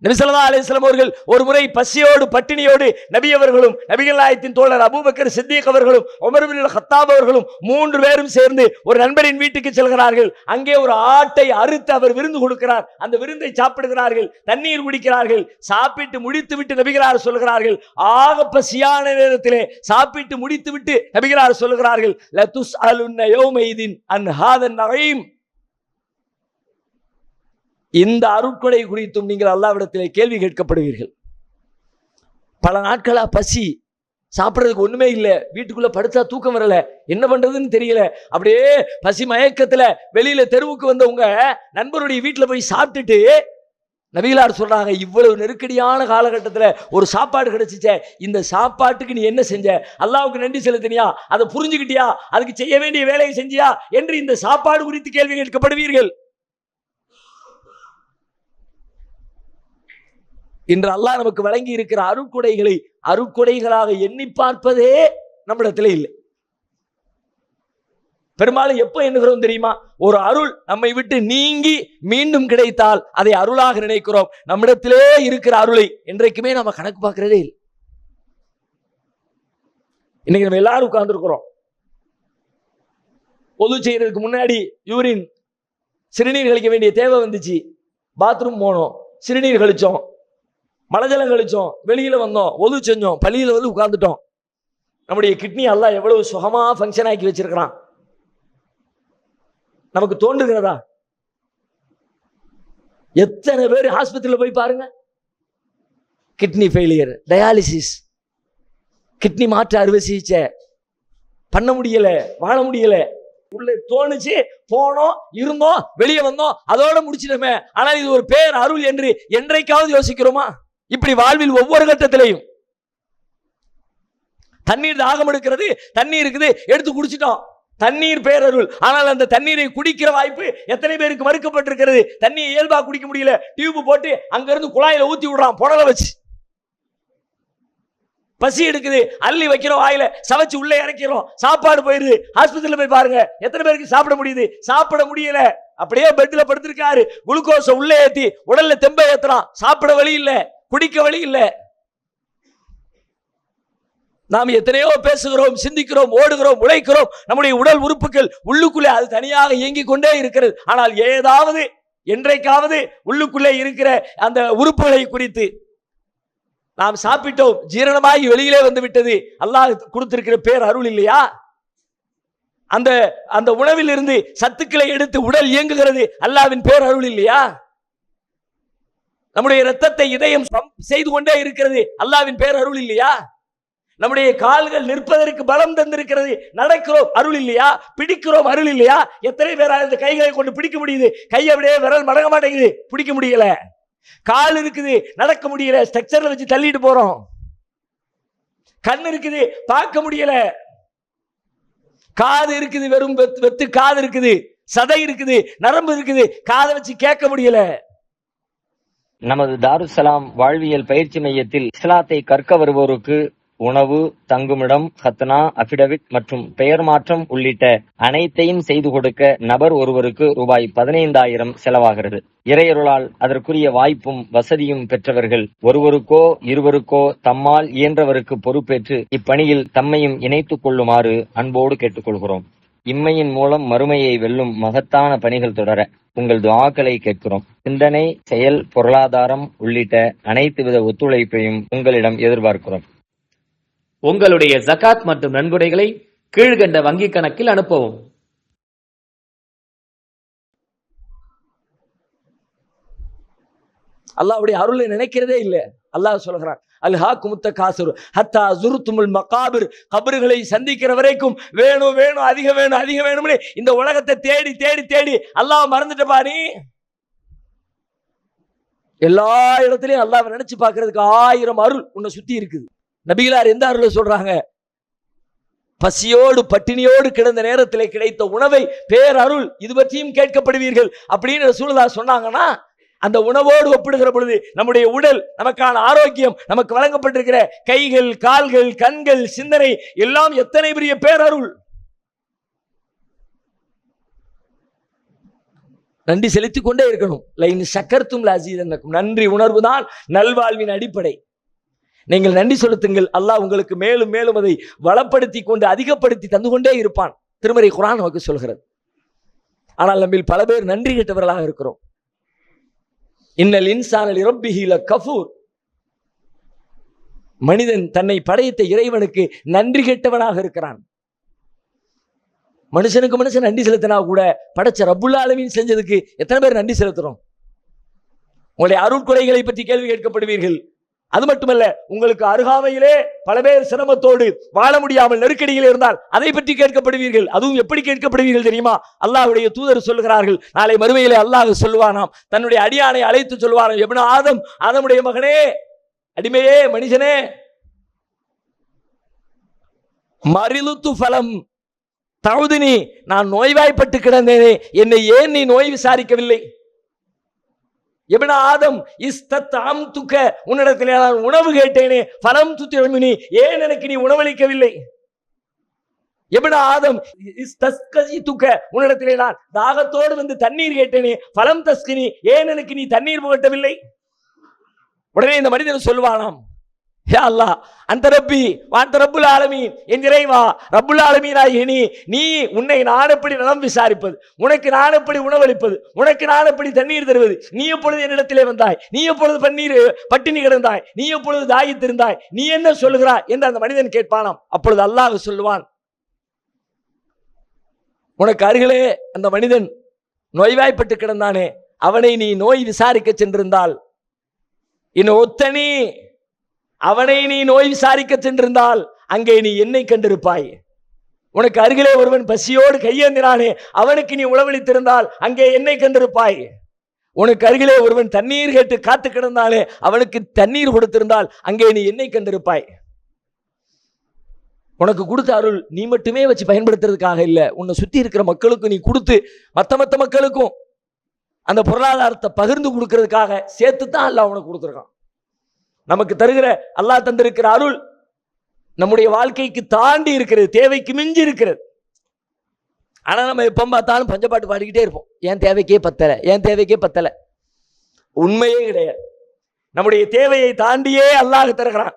நபி ஸல்லல்லாஹு அலைஹி வஸல்லம் அவர்கள் ஒரு முறை பசியோடு பட்டினியோடு நபி அவர்களும் நபிகள் நாயகத்தின் தோழர் அபூபக்கர் சித்திக் அவர்களும் உமர் இப்னு கத்தாப் அவர்களும் 3 பேரும் சேர்ந்து ஒரு நண்பரின் வீட்டுக்கு செல்கிறார்கள். அங்கே ஒரு ஆட்டை அறுத்து அவர் விருந்து கொடுக்கிறார். அந்த விருந்தை சாப்பிடுகிறார்கள், தண்ணீர் குடிக்கிறார்கள். சாப்பிட்டு முடித்து விட்டு நபிகளார் சொல்கிறார்கள், ஆக பசியான நேரத்திலே சாப்பிட்டு முடித்து விட்டு நபிகளார் சொல்கிறார்கள், லதுஸ்அலுன்ன யௌமைதின் அன் ஹாதன் நஈம். இந்த அருட்கொடை குறித்தும் நீங்கள் அல்லாஹ்விடத்திலே கேள்வி கேட்கப்படுவீர்கள். பல நாட்களா பசி, சாப்பிட்றதுக்கு ஒண்ணுமே இல்லை, வீட்டுக்குள்ள படுத்தா தூக்கம் வரல, என்ன பண்றதுன்னு தெரியல. அப்படியே பசி மயக்கத்துல வெளியில தெருவுக்கு வந்தவங்க நண்பருடைய வீட்டுல போய் சாப்பிட்டுட்டு நபிகளார் சொல்றாங்க, இவ்வளவு நெருக்கடியான காலகட்டத்தில் ஒரு சாப்பாடு கிடைச்சிச்சே, இந்த சாப்பாட்டுக்கு நீ என்ன செஞ்ச? அல்லாஹ்வுக்கு நன்றி செலுத்தினியா? அதை புரிஞ்சுக்கிட்டியா? அதுக்கு செய்ய வேண்டிய வேலையை செஞ்சியா என்று இந்த சாப்பாடு குறித்து கேள்வி கேட்கப்படுவீர்கள். இன்று அல்லாஹ் நமக்கு வழங்கி இருக்கிற அருட்கொடைகளை அருட்கொடைகளாக எண்ணி பார்ப்பதே நம்மிடத்தில் இல்லை. பெரும்பாலும் எப்ப எண்ணுகிறோம் தெரியுமா? ஒரு அருள் நம்மை விட்டு நீங்கி மீண்டும் கிடைத்தால் அதை அருளாக நினைக்கிறோம். நம்மிடத்திலே இருக்கிற அருளை என்றைக்குமே நம்ம கணக்கு பார்க்கிறதே இல்லை. இன்னைக்கு நம்ம எல்லாரும் உட்கார்ந்து இருக்கிறோம். பொது செய்யறதுக்கு முன்னாடி யூரின் சிறுநீர் கழிக்க வேண்டிய தேவை வந்துச்சு. பாத்ரூம் போனோம், சிறுநீர் கழிச்சோம், மலஜலம் கழிச்சோம், வெளியில வந்தோம், ஒது செஞ்சோம், பள்ளியில வந்து உட்கார்ந்துட்டோம். நம்முடைய கிட்னி எல்லாம் எவ்வளவு சுகமா ஃபங்க்ஷன் ஆக்கி வச்சிருக்கிறான். நமக்கு தோன்றுகிறதா? எத்தனை பேர் ஹாஸ்பிட்டல்ல போய் பாருங்க, கிட்னி ஃபெயிலியர், டயாலிசிஸ், கிட்னி மாற்று அறுவை சிகிச்சை பண்ண முடியல, வாழ முடியல. உள்ள தோணுச்சு, போனோம், இருந்தோம், வெளியே வந்தோம், அதோட முடிச்சிட்டோமே. ஆனால் இது ஒரு பேர் அருள் என்று என்றைக்காவது யோசிக்கிறோமா? இப்படி வாழ்வில் ஒவ்வொரு கட்டத்திலையும் தண்ணீர் தாகம் எடுக்கிறது, தண்ணீர் இருக்குது, எடுத்து குடிச்சிட்டோம், தண்ணீர் பேரருள். ஆனால் அந்த தண்ணீரை குடிக்கிற வாய்ப்பு எத்தனை பேருக்கு மறுக்கப்பட்டிருக்கிறது? தண்ணியை இயல்பா குடிக்க முடியல, டியூப் போட்டு அங்கிருந்து குழாயில ஊத்தி விடுறான் புடலை வச்சு. பசி எடுக்குது, அள்ளி வைக்கிறோம், வாயில சவைச்சு உள்ளே இறக்கிறோம், சாப்பாடு போயிருது. ஹாஸ்பிட்டல்ல போய் பாருங்க, எத்தனை பேருக்கு சாப்பிட முடியுது? சாப்பிட முடியல, அப்படியே பெட்ல படுத்திருக்காரு, குளுக்கோஸை உள்ளே ஏத்தி உடல்ல தெம்பை ஏத்துறான், சாப்பிட வழி இல்ல, குடிக்க வழி இல்ல. நாம் எத்தனையோ பேசுகிறோம், சிந்திக்கிறோம், ஓடுகிறோம், உழைக்கிறோம். நம்முடைய உடல் உறுப்புகள் உள்ளுக்குள்ளே அது தனியாக இயங்கிக் கொண்டே இருக்கிறது. ஆனால் ஏதாவது என்றைக்காவது உள்ளுக்குள்ளே இருக்கிற அந்த உறுப்புகளை குறித்து நாம் சாப்பிட்டோம், ஜீரணமாகி வெளியிலே வந்து விட்டது, அல்லாஹ் கொடுத்திருக்கிற பேர் அருள் இல்லையா? அந்த அந்த உணவில் இருந்து சத்துக்களை எடுத்து உடல் இயங்குகிறது, அல்லாஹ்வின் பேர் அருள் இல்லையா? நம்முடைய இரத்தத்தை இதயம் செய்து கொண்டே இருக்கிறது, அல்லாஹ்வின் பேர் அருள் இல்லையா? நம்முடைய கால்கள் நிற்பதற்கு பலம் தந்திருக்கிறது, நடக்கிறோம், அருள் இல்லையா? பிடிக்கிறோம், அருள் இல்லையா? எத்தனை பேரால் இந்த கைகளை கொண்டு பிடிக்க முடியுது? கை அப்படியே விரல் மடங்க மாட்டேங்குது, பிடிக்க முடியல. கால் இருக்குது, நடக்க முடியல, ஸ்ட்ரக்சர்ல வச்சு தள்ளிட்டு போறோம். கண் இருக்குது, பார்க்க முடியல. காது இருக்குது, வெறும் வெத்து காது இருக்குது, சதை இருக்குது, நரம்பு இருக்குது, காதை வச்சு கேட்க முடியல. நமது தாருஸ்ஸலாம் வாழ்வியல் பயிற்சி மையத்தில் இஸ்லாத்தை கற்க வருவோருக்கு உணவு, தங்குமிடம், ஹத்னா, அபிடவிட் மற்றும் பெயர் மாற்றம் உள்ளிட்ட அனைத்தையும் செய்து கொடுக்க நபர் ஒருவருக்கு ரூபாய் 15,000 செலவாகிறது. இறையருளால் அதற்குரிய வாய்ப்பும் வசதியும் பெற்றவர்கள் ஒருவருக்கோ இருவருக்கோ தம்மால் இயன்றவருக்கு பொறுப்பேற்று இப்பணியில் தம்மையும் இணைத்துக் கொள்ளுமாறு அன்போடு கேட்டுக்கொள்கிறோம். இம்மையின் மூலம் மறுமையை வெல்லும் மகத்தான பணிகள் தொடர உங்கள் துஆக்களை கேட்கிறோம். சிந்தனை, செயல், பொருளாதாரம் உள்ளிட்ட அனைத்து வித ஒத்துழைப்பையும் உங்களிடம் எதிர்பார்க்கிறோம். உங்களுடைய ஜகாத் மற்றும் நன்கொடைகளை கீழ்கண்ட வங்கிக் கணக்கில் அனுப்பவும். அல்லாஹ்வுடைய அருளை நினைக்கிறதே இல்லை. அல்லாஹ் சொல்கிறான், அல்ஹாக்குமுத்த காசுரு ஹத்தா ஜுருத்துமுல் மகாபிர், கபறுகளை சந்திக்கிற வரைக்கும் வேணும் வேணும் அதிகம் வேணும் அதிகம் வேணும்னு இந்த உலகத்தை தேடி தேடி தேடி அல்லாஹ் மறந்துட்ட பாரு. எல்லா இடத்துலயும் அல்லாஹ்வை நினைச்சு பார்க்கிறதுக்கு 1000 அருள் உன்னை சுத்தி இருக்குது. நபிகளார் எந்த அருளை சொல்றாங்க? பசியோடு பட்டினியோடு கிடந்த நேரத்திலே கிடைத்த உணவை பேரருள், இது பற்றியும் கேட்கப்படுவீர்கள் அப்படின்னு ரசூலுல்லாஹ் சொன்னாங்கன்னா, அந்த உணவோடு ஒப்பிடுகிற பொழுது நம்முடைய உடல், நமக்கான ஆரோக்கியம், நமக்கு வழங்கப்பட்டிருக்கிற கைகள், கால்கள், கண்கள், சிந்தனை எல்லாம் எத்தனை பெரிய பேரருள். நன்றி செலுத்திக் கொண்டே இருக்கணும். லைன் சக்கர்த்தும் லஸீதன்னக்கும், நன்றி உணர்வு தான் நல்வாழ்வின் அடிப்படை. நீங்கள் நன்றி செலுத்துங்கள், அல்லாஹ் உங்களுக்கு மேலும் மேலும் அதை வளப்படுத்தி கொண்டு அதிகப்படுத்தி தந்து கொண்டே இருப்பான். திருமறை குர்ஆன் நமக்கு சொல்கிறது. ஆனால் நம்மில் பல பேர் நன்றி கெட்டவர்களாக இருக்கிறோம். இன்னல் இன்சான லிரப்பிஹி லகஃபூர், மனிதன் தன்னை படைத்த இறைவனுக்கு நன்றி கெட்டவனாக இருக்கிறான். மனுஷனுக்கு மனுஷன் நன்றி செலுத்தினா கூட படைச்ச ரப்புல் ஆலமீன் செஞ்சதுக்கு எத்தனை பேர் நன்றி செலுத்துறோம்? உங்களுடைய அருட்கொடைகளை பற்றி கேள்வி கேட்கப்படுவீர்கள். அது மட்டுமல்ல, உங்களுக்கு அருகாமையிலே பல பேர் சிரமத்தோடு வாழ முடியாமல் நெருக்கடியில் இருந்தால் அதை பற்றி கேட்கப்படுவீர்கள். அதுவும் எப்படி கேட்கப்படுவீர்கள் தெரியுமா? அல்லாஹ்வுடைய தூதர் சொல்லுகிறார்கள், நாளை மறுமையிலே அல்லாஹ் சொல்லுவானாம், தன்னுடைய அடியானை அழைத்து சொல்லுவானாம், இப்னு ஆதம், ஆதமுடைய மகனே, அடிமையே, மனிதனே, மரிலுத்து ஃபலம் தவுதினி, நான் நோய்வாய்ப்பட்டு கிடந்தேனே, என்னை ஏன் நீ நோய் விசாரிக்கவில்லை? இப்னு ஆதம், இஸ்தத்அம்துக, உன்னிடத்திலே நான் உணவு கேட்டேனே, ஃபலம் துத்இமுனி, ஏன் எனக்கு நீ உணவளிக்கவில்லை? இப்னு ஆதம், இஸ்தஸ்கஜிதுக, உன்னிடத்திலே நான் தாகத்தோடு வந்து தண்ணீர் கேட்டேனே, ஃபலம் தஸ்கினி, ஏன் எனக்கு நீ தண்ணீர் புகட்டவில்லை? உடனே இந்த மனிதன் சொல்வானாம், யா அல்லாஹ், அந்த ரப்பி வாந்த ரப்புல் ஆலமீன், என் இறைவா, ரப்புல் ஆலமீனாகிய நீ உன்னை நான் எப்படி நலம் விசாரிப்பது, உனக்கு நான் எப்படி உணவளிப்பது, உனக்கு நான் எப்படி தண்ணீர் தருவது, நீ எப்பொழுது என்னிடத்திலே வந்தாய், நீ எப்பொழுது பட்டினி கிடந்தாய், நீ எப்பொழுது தாகித்திருந்தாய், நீ என்ன சொல்லுகிறாய் என்று அந்த மனிதன் கேட்பானாம். அப்பொழுது அல்லாஹ் சொல்லுவான், உனக்கு அருகிலே அந்த மனிதன் நோய்வாய்ப்பட்டு கிடந்தானே, அவனை நீ நோய் விசாரிக்க சென்றிருந்தால், இன்னும் ஒத்தனி, அவனை நீ நோய் விசாரிக்க சென்றிருந்தால் அங்கே நீ என்னை கண்டிருப்பாய். உனக்கு அருகிலே ஒருவன் பசியோடு கையேந்தினானே, அவனுக்கு நீ உணவளித்திருந்தால் அங்கே என்னை கண்டிருப்பாய். உனக்கு அருகிலே ஒருவன் தண்ணீர் கேட்டு காத்து கிடந்தானே, அவனுக்கு தண்ணீர் கொடுத்திருந்தால் அங்கே நீ என்னை கண்டிருப்பாய். உனக்கு கொடுத்த அருள் நீ மட்டுமே வச்சு பயன்படுத்துறதுக்காக இல்லை, உன்னை சுத்தி இருக்கிற மக்களுக்கும் நீ கொடுத்து மற்ற மக்களுக்கும் அந்த பொருளாதாரத்தை பகிர்ந்து கொடுக்கறதுக்காக சேர்த்து தான் அல்லாஹ் உனக்கு கொடுத்துருக்கான். நமக்கு தருகிற அல்லாஹ் தந்திருக்கிற அருள் நம்முடைய வாழ்க்கைக்கு தாண்டி இருக்கிறது, தேவைக்கு மிஞ்சி இருக்கிறது. ஆனா நம்ம எப்ப பார்த்தாலும் பஞ்சப்பாட்டு பாடிக்கிட்டே இருப்போம், என் தேவைக்கே பத்தலை, என் தேவைக்கே பத்தலை. உண்மையே கிடையாது. நம்முடைய தேவையை தாண்டியே அல்லாஹ் தருகிறான்.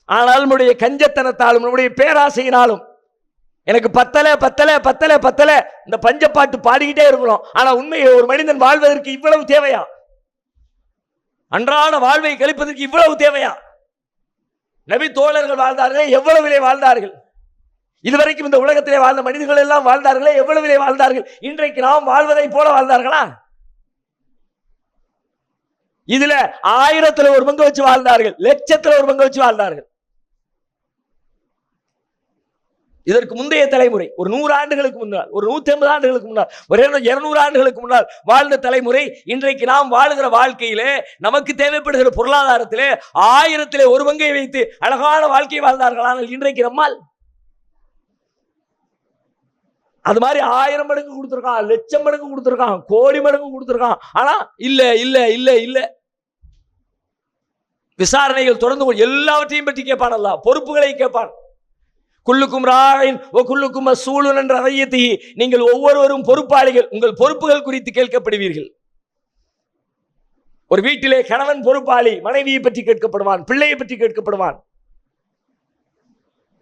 ஆனால் நம்முடைய கஞ்சத்தனத்தாலும் நம்முடைய பேராசையினாலும் எனக்கு பத்தலை பத்தலை பத்தலை பத்தலை இந்த பஞ்சப்பாட்டு பாடிக்கிட்டே இருக்கிறோம். ஆனா உண்மையை, ஒரு மனிதன் வாழ்வதற்கு இவ்வளவு தேவையா? அன்றாட வாழ்வை கழிப்பதற்கு இவ்வளவு தேவையா? நபி தோழர்கள் வாழ்ந்தார்களே, எவ்வளவு வாழ்ந்தார்கள்? இதுவரைக்கும் இந்த உலகத்திலே வாழ்ந்த மனிதர்கள் எல்லாம் வாழ்ந்தார்களே, எவ்வளவு வாழ்ந்தார்கள்? இன்றைக்கு நாம் வாழ்வதை போல வாழ்ந்தார்களா? இதுல 1000ல் ஒரு பங்கு வச்சு வாழ்ந்தார்கள், லட்சத்தில் ஒரு பங்கு வச்சு வாழ்ந்தார்கள். இதற்கு முந்தைய தலைமுறை, ஒரு 100 ஆண்டுகளுக்கு முன்னால், ஒரு 150 ஆண்டுகளுக்கு முன்னால், ஒரு 200 ஆண்டுகளுக்கு முன்னால் வாழ்ந்த தலைமுறை இன்றைக்கு நாம் வாழுகிற வாழ்க்கையிலே நமக்கு தேவைப்படுகிற பொருளாதாரத்திலே 1000ல் ஒரு பங்கை வைத்து அழகான வாழ்க்கை வாழ்ந்தார்கள். ஆனால் இன்றைக்கு நம்மால் அது மாதிரி 1000 மடங்கு கொடுத்திருக்கான், லட்சம் மடங்கு கொடுத்திருக்கான், கோடி மடங்கு கொடுத்திருக்கான். ஆனா இல்ல இல்ல இல்ல இல்ல விசாரணைகள் தொடர்ந்து எல்லாவற்றையும் பற்றி கேட்பான் அல்லாஹ், பொறுப்புகளை கேட்பான். குல்லுக்கும் ராயின் ஓ குல்லுக்கும் மஸ்ஊலுன் என்ற ரய்யத்திஹி, நீங்கள் ஒவ்வொருவரும் பொறுப்பாளிகள், உங்கள் பொறுப்புகள் குறித்து கேட்கப்படுவீர்கள். ஒரு வீட்டிலே கணவன் பொறுப்பாளி, மனைவியை பற்றி கேட்கப்படுவான், பிள்ளையை பற்றி கேட்கப்படுவான்.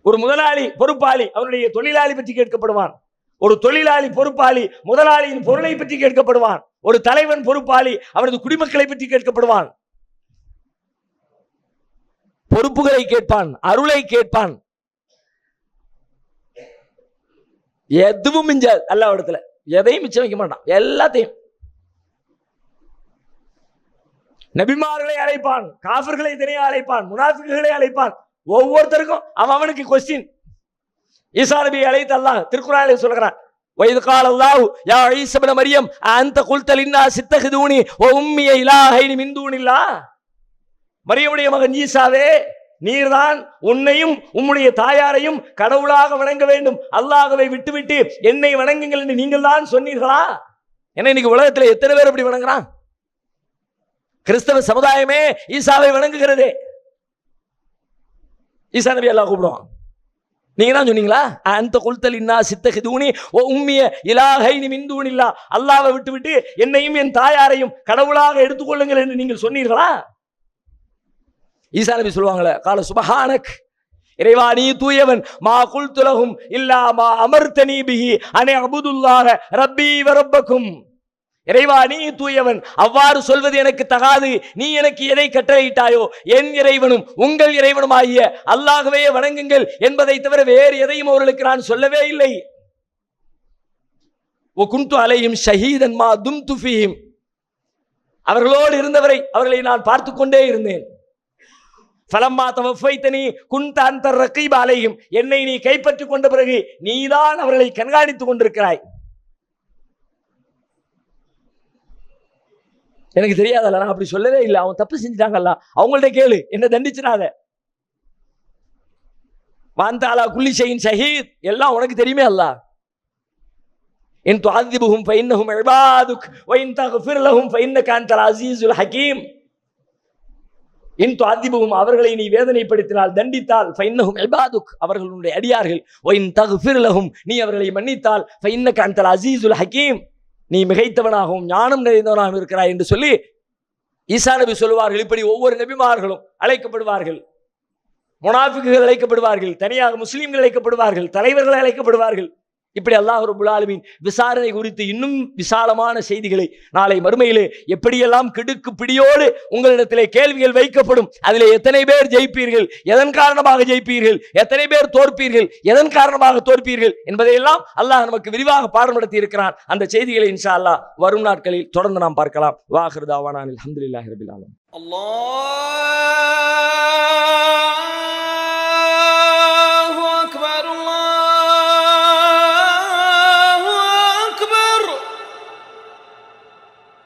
ஒரு முதலாளி பொறுப்பாளி, அவருடைய தொழிலாளி பற்றி கேட்கப்படுவான். ஒரு தொழிலாளி பொறுப்பாளி, முதலாளியின் பொருளை பற்றி கேட்கப்படுவான். ஒரு தலைவன் பொறுப்பாளி, அவரது குடிமக்களை பற்றி கேட்கப்படுவான். பொறுப்புகளை கேட்பான், அருளை கேட்பான். எதுவும் மிஞ்சாது அல்லாஹ் இடத்துல, எதையும் மிச்சம் வைக்க மாட்டான், எல்லாத்தையும். நபிமார்களை அழைப்பான், காஃபிர்களை தனியாக அழைப்பான், முனாஃபிக்குகளை அழைப்பான். ஒவ்வொருத்தருக்கும் அவனுக்கு கொஸ்டின். ஈசா நபியை அழைத்து அல்லாஹ் திருக்குர்ஆனிலே சொல்கிறான், வயது கால அல்லாஹ் யா ஈஸா இப்னு மரியம் அன்த குல்த லின்னாஸ் இத்தகிதுனி வ உம்மி இலாஹைனி மின் தூனில்லாஹ், மரியமுடைய மகன் ஈசாவே, நீர்தான் உன்னையும் உம்முடைய தாயாரையும் கடவுளாக வணங்க வேண்டும், அல்லாஹ்வை விட்டுவிட்டு என்னை வணங்குங்கள் என்று நீங்கள் தான் சொன்னீர்களா? ஏன்னா இன்னைக்கு உலகத்தில் எத்தனை பேர் அப்படி வணங்குறான்? கிறிஸ்தவ சமுதாயமே ஈசாவை வணங்குகிறதே. ஈசா நபி அல்லாஹ் கூப்பிடுவான், நீங்க தான் சொன்னீங்களா? அந்த குல்தல் இன்னா சித்தகிதுனி ஓ உம்மிய இலாஹைனி மின் தூனில்லாஹ், அல்லாஹ்வை விட்டுவிட்டு என்னையும் என் தாயாரையும் கடவுளாக எடுத்துக்கொள்ளுங்கள் என்று நீங்கள் சொன்னீர்களா? ஈசா நபி சொல்லுவாங்களே, கால சுபஹானக், இறைவா நீ தூயவன், மா குல்து லஹும் இல்லா மா அமர்தனி பிஹி அன் அபுதுல்லாஹ ரப்பி வ ரப்பக்கும், இறைவா நீ தூயவன், அவ்வாறு சொல்வது எனக்கு தகாது, நீ எனக்கு எதை கட்டளையிட்டாயோ என் இறைவனும் உங்கள் இறைவனும் ஆகிய அல்லாஹ்வே வணங்குங்கள் என்பதை தவிர வேறு எதையும் அவர்களுக்கு நான் சொல்லவே இல்லை. ஒ குன்து அலைஹிம் ஷஹீதன் மா தும்து ஃபீஹிம், அவர்களோடு இருந்தவரை அவர்களை நான் பார்த்து கொண்டே இருந்தேன். ஃபலம்மா தவஃபைதனி குன்த அன்த ரகீப அலைஹிம், என்னை நீ கைப்பற்றிக் கொண்ட பிறகு நீதான் அவர்களை கண்காணித்துக் கொண்டிருக்கிறாய். எனக்கு தெரியாதல்ல, நான் அப்படி சொல்லவே இல்லை. அவன் தப்பு செஞ்சுட்டாங்கல்ல, அவங்கள்ட்ட கேளு, என்ன தண்டிச்சிடாத. வாந்தாலா குல்லி ஷைஇன் ஷஹீத், எல்லாம் உனக்கு தெரியுமே அல்லாஹ். இன் துஅذிபுஹும் ஃபஇன்னஹும் இபாதுக் வ இன் தக்ஃபிர் லஹும் ஃபஇன்னக அன்தல் அஸீஸுல் ஹகீம். இன் துஅذிபுஹும், அவர்களை நீ வேதனைப்படுத்தினால், தண்டித்தால், ஃபஇன்னஹும் இபாதுக், அவர்களுடைய அடியார்கள், வ இன் தக்ஃபிர் லஹும், நீ அவர்களை மன்னித்தால், ஃபஇன்னக அன்தல் அஸீஸுல் ஹகீம், நீ மிகைத்தவனாகவும் ஞானம் நிறைந்தவனாகவும் இருக்கிறாய் என்று சொல்லி ஈசா நபி சொல்லுவார்கள். இப்படி ஒவ்வொரு நபிமார்களும் அழைக்கப்படுவார்கள். முனாஃபிக்குகள் அழைக்கப்படுவார்கள், தனியாக முஸ்லீம்கள் அழைக்கப்படுவார்கள், தலைவர்கள் அழைக்கப்படுவார்கள். இப்படி அல்லாஹ் ரப்பல் ஆலமீன் விசாரணை குறித்து இன்னும் விசாலமான செய்திகளை நாளை மறுமையிலே எப்படியெல்லாம் கிடுக்கு பிடியோடு உங்களிடத்திலே கேள்விகள் வைக்கப்படும். அதிலே எத்தனை பேர் ஜெயிப்பீர்கள், எதன் காரணமாக ஜெயிப்பீர்கள், எத்தனை பேர் தோற்பீர்கள், எதன் காரணமாக தோற்பீர்கள் என்பதையெல்லாம் அல்லாஹ் நமக்கு விரிவாக பாடம் நடத்தி இருக்கிறான். அந்த செய்திகளை இன்ஷா அல்லாஹ் வரும் நாட்களில் தொடர்ந்து நாம் பார்க்கலாம். வாஹிரு தாவானா அல்ஹம்துலில்லாஹி ரப்பில் ஆலமீன். அல்லாஹ்